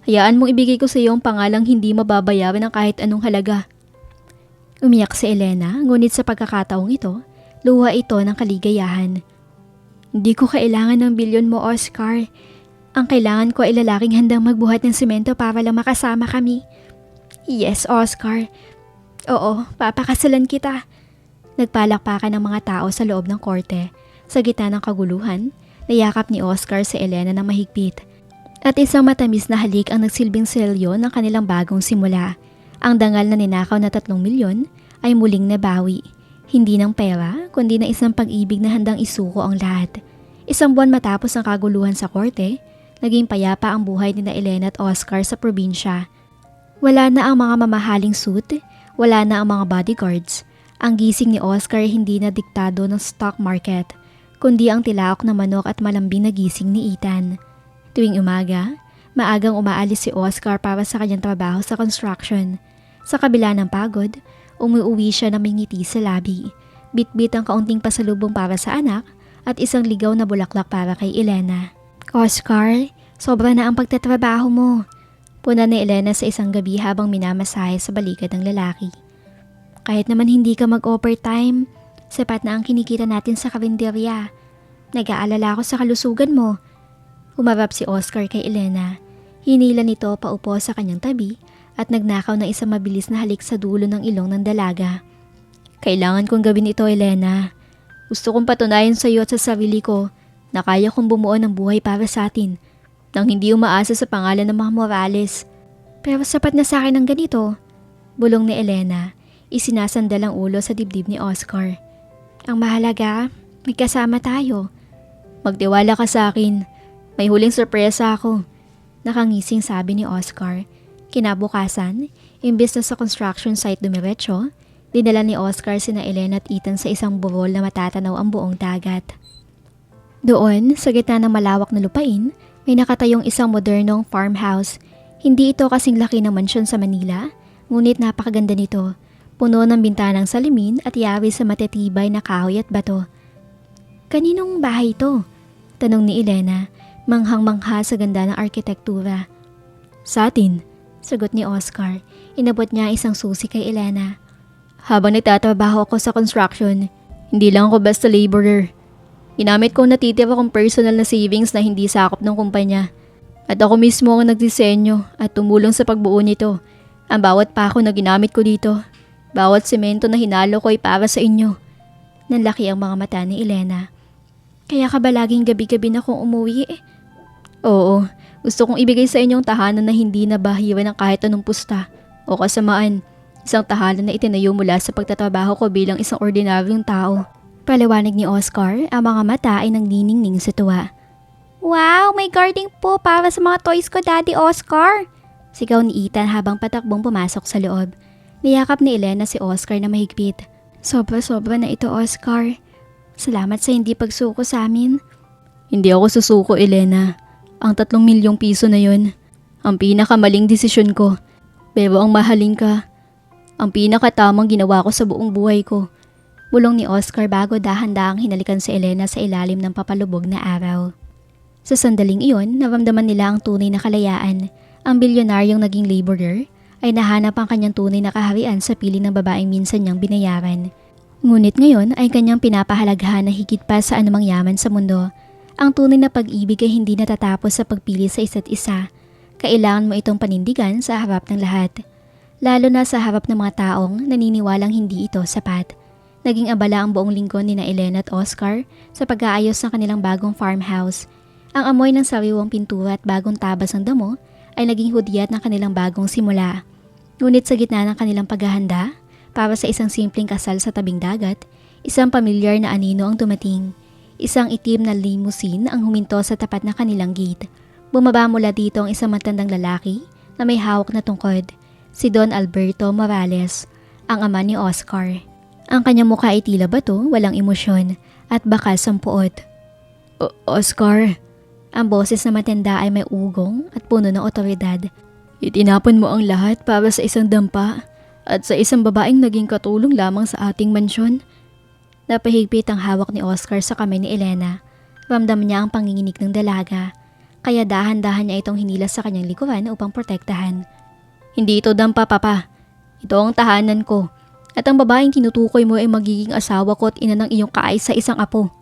Hayaan mong ibigay ko sa iyo ang pangalang hindi mababayaran ng kahit anong halaga. Umiyak si Elena, ngunit sa pagkakataong ito, luha ito ng kaligayahan. Hindi ko kailangan ng bilyon mo, Oscar. Ang kailangan ko ay lalaking handang magbuhat ng semento para lang makasama kami. Yes, Oscar. Oo, papakasalan kita. Nagpalakpakan ng mga tao sa loob ng korte. Sa gitna ng kaguluhan, nayakap ni Oscar si Elena ng mahigpit. At isang matamis na halik ang nagsilbing selyo ng kanilang bagong simula. Ang dangal na ninakaw na 3 milyon ay muling nabawi. Hindi ng pera, kundi ng isang pag-ibig na handang isuko ang lahat. Isang buwan matapos ang kaguluhan sa korte, naging payapa ang buhay ni Elena at Oscar sa probinsya. Wala na ang mga mamahaling suit, wala na ang mga bodyguards. Ang gising ni Oscar hindi na diktado ng stock market, kundi ang tilaok na manok at malambing na gising ni Ethan. Tuwing umaga, maagang umaalis si Oscar para sa kanyang trabaho sa construction. Sa kabila ng pagod, umuwi siya na may ngiti sa labi. Bit-bit ang kaunting pasalubong para sa anak at isang ligaw na bulaklak para kay Elena. Oscar, sobra na ang pagtatrabaho mo. Puna ni Elena sa isang gabi habang minamasahe sa balikat ng lalaki. Kahit naman hindi ka mag-overtime, sapat na ang kinikita natin sa karinderya. Nag-aalala ako sa kalusugan mo. Humarap si Oscar kay Elena. Hinila nito paupo sa kanyang tabi at nagnakaw ng isang mabilis na halik sa dulo ng ilong ng dalaga. Kailangan kong gawin ito, Elena. Gusto kong patunayan sa iyo at sa sarili ko na kaya kong bumuo ng buhay para sa atin nang hindi umaasa sa pangalan ng mga Morales. Pero sapat na sa akin ang ganito, bulong ni Elena. Isinasandal ang ulo sa dibdib ni Oscar. Ang mahalaga, may kasama tayo. Magtiwala ka sa akin. May huling sorpresa ako. Nakangising sabi ni Oscar. Kinabukasan, imbes na sa construction site dumiretso, dinala ni Oscar sina Elena at Ethan sa isang burol na matatanaw ang buong dagat. Doon, sa gitna ng malawak na lupain, may nakatayong isang modernong farmhouse. Hindi ito kasing laki ng mansyon sa Manila, ngunit napakaganda nito. Puno ng bintanang salamin at yari sa matetibay na kahoy at bato. Kaninong bahay ito? Tanong ni Elena, manghang-mangha sa ganda ng arkitektura. Sa atin, sagot ni Oscar. Inabot niya isang susi kay Elena. Habang nagtatrabaho ako sa construction, hindi lang ako basta laborer. Ginamit ko natitira kong personal na savings na hindi sakop ng kumpanya. At ako mismo ang nagdisenyo at tumulong sa pagbuo nito. Ang bawat pako na ginamit ko dito, bawat semento na hinalo ko ay para sa inyo. Nanlaki ang mga mata ni Elena. Kaya ka ba laging gabi-gabi na kong umuwi? Oo, gusto kong ibigay sa inyong tahanan na hindi nabahiran ng kahit anong pusta o kasamaan. Isang tahanan na itinayo mula sa pagtatrabaho ko bilang isang ordinaryong tao. Paliwanag ni Oscar, ang mga mata ay nangniningning sa tuwa. Wow, may guarding po para sa mga toys ko, Daddy Oscar! Sigaw ni Ethan habang patakbong pumasok sa loob. Niyakap ni Elena si Oscar na mahigpit. Sobra-sobra na ito, Oscar. Salamat sa hindi pagsuko sa amin. Hindi ako susuko, Elena. Ang 3 milyong piso na yun, ang pinakamaling desisyon ko. Pero ang mahalin ka, ang pinakatamang ginawa ko sa buong buhay ko. Bulong ni Oscar bago dahan-dahang hinalikan si Elena sa ilalim ng papalubog na araw. Sa sandaling iyon, naramdaman nila ang tunay na kalayaan. Ang bilyonaryong naging laborer ay nahanap ang kanyang tunay na kaharian sa piling ng babaeng minsan niyang binayaran. Ngunit ngayon ay kanyang pinapahalagahan na higit pa sa anumang yaman sa mundo. Ang tunay na pag-ibig ay hindi natatapos sa pagpili sa isa't isa. Kailangan mo itong panindigan sa harap ng lahat. Lalo na sa harap ng mga taong naniniwalang hindi ito sapat. Naging abala ang buong linggo ni na Elena at Oscar sa pag-aayos ng kanilang bagong farmhouse. Ang amoy ng sariwang pintura at bagong tabas ng damo ay naging hudyat ng kanilang bagong simula. Ngunit sa gitna ng kanilang paghahanda para sa isang simpleng kasal sa tabing dagat, isang pamilyar na anino ang dumating. Isang itim na limousine ang huminto sa tapat ng kanilang gate. Bumaba mula dito ang isang matandang lalaki na may hawak na tungkod, si Don Alberto Morales, ang ama ni Oscar. Ang kanyang mukha ay tila bato, walang emosyon at bakas ang puot. Oscar, ang boses na matanda ay may ugong at puno ng otoridad. Itinapon mo ang lahat para sa isang dampa at sa isang babaeng naging katulong lamang sa ating mansyon. Napahigpit ang hawak ni Oscar sa kamay ni Elena. Ramdam niya ang panginginig ng dalaga, kaya dahan-dahan niya itong hinilas sa kanyang likuran upang protektahan. Hindi ito dampa, Papa. Ito ang tahanan ko. At ang babaeng tinutukoy mo ay magiging asawa ko at ina ng iyong kaaysa isang apo.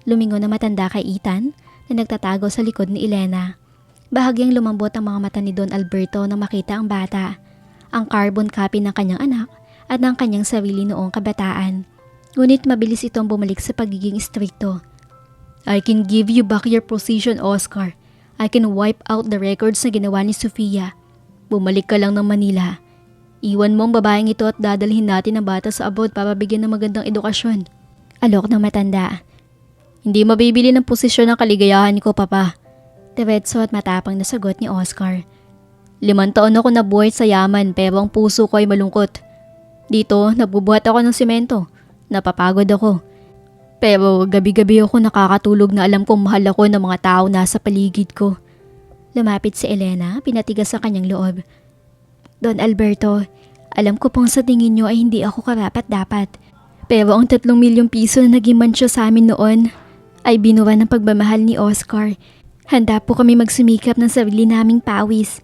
Lumingon na matanda kay Ethan na nagtatago sa likod ni Elena. Bahagyang lumambot ang mga mata ni Don Alberto nang makita ang bata, ang carbon copy ng kanyang anak at ng kanyang sarili noong kabataan. Ngunit mabilis itong bumalik sa pagiging istrikto. I can give you back your position, Oscar. I can wipe out the records na ginawa ni Sofia. Bumalik ka lang ng Manila. Iwan mo ang babaeng ito at dadalhin natin ang bata sa abroad para bigyan ng magandang edukasyon. Alok ng matanda. Hindi mabibili ng posisyon ng kaligayahan ko, Papa. Diretso at matapang na sagot ni Oscar. 5 taon ako nabuhay sa yaman pero ang puso ko ay malungkot. Dito, nagbubuhat ako ng simento. Napapagod ako. Pero gabi-gabi ako nakakatulog na alam kong mahal ako ng mga tao nasa paligid ko. Lumapit si Elena, pinatigas sa kanyang loob. Don Alberto, alam ko pong sa tingin niyo ay hindi ako karapat-dapat. Pero ang 3 milyong piso na naging mansyo sa amin noon ay binuwa ng pagmamahal ni Oscar. Handa po kami magsumikap ng sarili naming pawis.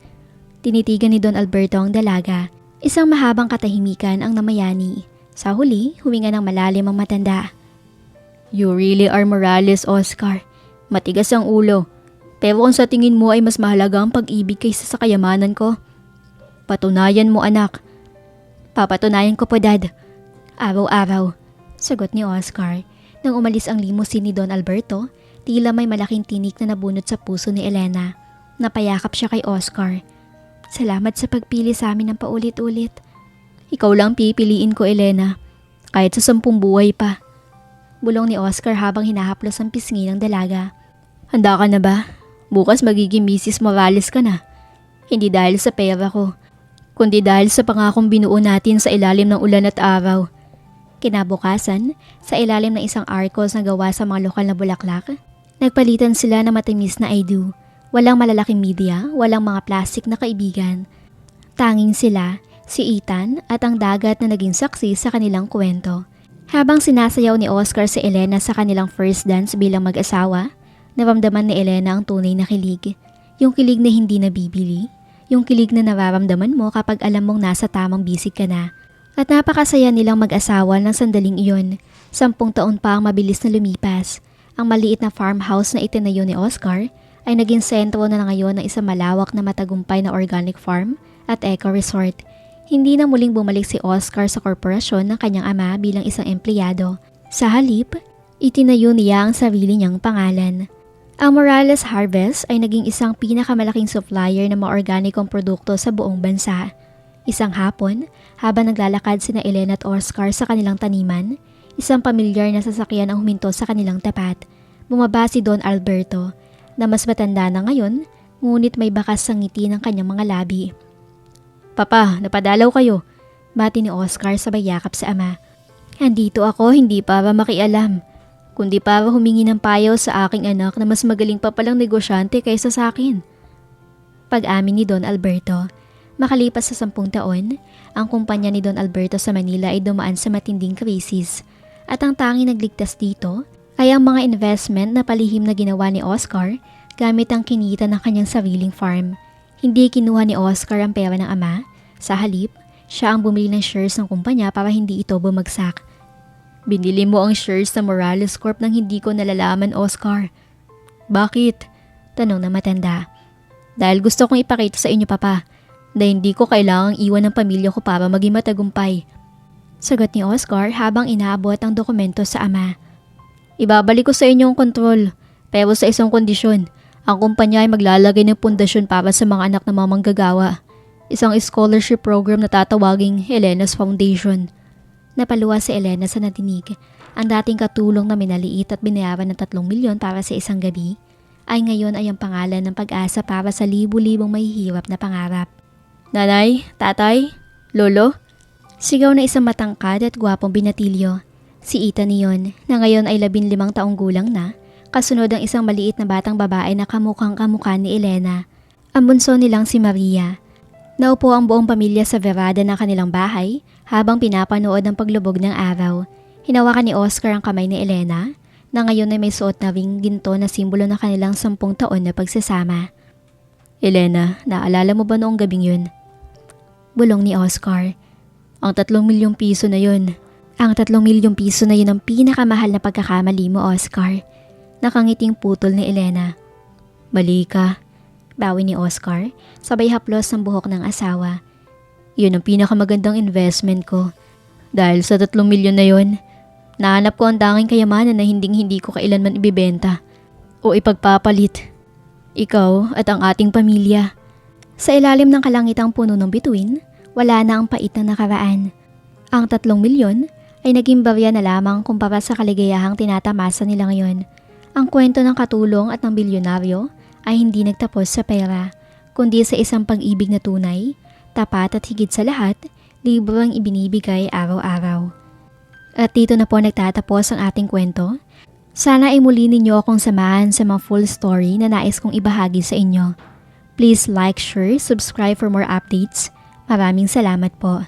Tinitigan ni Don Alberto ang dalaga. Isang mahabang katahimikan ang namayani. Sa huli, huminga ng malalim ang matanda. You really are Morales, Oscar. Matigas ang ulo. Pero kung sa tingin mo ay mas mahalaga ang pag-ibig kaysa sa kayamanan ko, patunayan mo, anak. Papatunayan ko po, Dad. Araw-araw, sagot ni Oscar. Nang umalis ang limousine ni Don Alberto, tila may malaking tinik na nabunot sa puso ni Elena. Napayakap siya kay Oscar. Salamat sa pagpili sa amin ng paulit-ulit. Ikaw lang pipiliin ko, Elena. Kahit sa 10 buhay pa. Bulong ni Oscar habang hinahaplos ang pisngi ng dalaga. Handa ka na ba? Bukas magiging Mrs. Morales ka na. Hindi dahil sa pera ko, kundi dahil sa pangakong binuo natin sa ilalim ng ulan at araw. Kinabukasan, sa ilalim ng isang arcos na gawa sa mga lokal na bulaklak, nagpalitan sila ng matamis na I do. Walang malalaking media, walang mga plastic na kaibigan. Tanging sila, si Ethan at ang dagat na naging saksi sa kanilang kwento. Habang sinasayaw ni Oscar si Elena sa kanilang first dance bilang mag-asawa, naramdaman ni Elena ang tunay na kilig. Yung kilig na hindi nabibili, yung kilig na nararamdaman mo kapag alam mong nasa tamang bisig ka na. At napakasaya nilang mag-asawa ng sandaling iyon. 10 taon pa ang mabilis na lumipas. Ang maliit na farmhouse na itinayo ni Oscar ay naging sentro na ngayon ng isang malawak na matagumpay na organic farm at eco-resort. Hindi na muling bumalik si Oscar sa korporasyon ng kanyang ama bilang isang empleyado. Sa halip, itinayo niya ang sarili niyang pangalan. Ang Morales Harvest ay naging isang pinakamalaking supplier ng mga organikong produkto sa buong bansa. Isang hapon, habang naglalakad sina Elena at Oscar sa kanilang taniman, isang pamilyar na sasakyan ang huminto sa kanilang tapat. Bumaba si Don Alberto. na mas matanda na ngayon, ngunit may bakas sa ngiti ng kanyang mga labi. Papa, napadalaw kayo, bati ni Oscar sabay yakap sa ama. Andito ako hindi para makialam, kundi para humingi ng payo sa aking anak na mas magaling pa palang negosyante kaysa sa akin. Pag-amin ni Don Alberto, makalipas sa 10 taon, ang kumpanya ni Don Alberto sa Manila ay dumaan sa matinding krisis at ang tanging nagligtas dito ay ang mga investment na palihim na ginawa ni Oscar gamit ang kinita ng kanyang sariling farm. Hindi kinuha ni Oscar ang pera ng ama, sa halip, siya ang bumili ng shares ng kumpanya para hindi ito bumagsak. Binili mo ang shares sa Morales Corp nang hindi ko nalalaman, Oscar. Bakit? Tanong na matanda. Dahil gusto kong ipakita sa inyo, Papa, na hindi ko kailangang iwan ng pamilya ko para maging matagumpay. Sagot ni Oscar habang inaabot ang dokumento sa ama. Ibabalik ko sa inyo ang kontrol, pero sa isang kondisyon. Ang kumpanya ay maglalagay ng pundasyon para sa mga anak ng mga manggagawa. Isang scholarship program na tatawaging Elena's Foundation. Napaluwa si Elena sa nadinig. Ang dating katulong na minaliit at binayaran ng 3 milyon para sa isang gabi, ay ngayon ay ang pangalan ng pag-asa para sa libu-libong mahihirap na pangarap. Nanay, tatay, lolo? Sigaw na isang matangkad at gwapong binatilyo. Si Ethan niyon, na ngayon ay 15 taong gulang na, kasunod ang isang maliit na batang babae na kamukhang-kamukha ni Elena. Ang bunso nilang si Maria. Naupo ang buong pamilya sa veranda ng kanilang bahay habang pinapanood ang paglubog ng araw. Hinawakan ni Oscar ang kamay ni Elena, na ngayon ay may suot na ring ginto na simbolo ng kanilang 10 taon na pagsasama. Elena, naalala mo ba noong gabing yun? Bulong ni Oscar. Ang 3 milyong piso na yun. Ang 3 milyong piso na yun ang pinakamahal na pagkakamali mo, Oscar. Nakangiting putol ni Elena. Mali ka, bawi ni Oscar, sabay haplos ng buhok ng asawa. Yun ang pinakamagandang investment ko. Dahil sa 3 milyon na yun, nahanap ko ang tanging kayamanan na hindi ko kailanman ibibenta o ipagpapalit. Ikaw at ang ating pamilya. Sa ilalim ng kalangitang puno ng bituin, wala na ang pait na nakaraan. Ang 3 milyon ay naging barya na lamang kumpara sa kaligayahang tinatamasa nila ngayon. Ang kwento ng katulong at ng bilyonaryo ay hindi nagtapos sa pera, kundi sa isang pag-ibig na tunay, tapat at higit sa lahat, libre ang ibinibigay araw-araw. At dito na po nagtatapos ang ating kwento. Sana ay muli ninyo akong samahan sa mga full story na nais kong ibahagi sa inyo. Please like, share, subscribe for more updates. Maraming salamat po.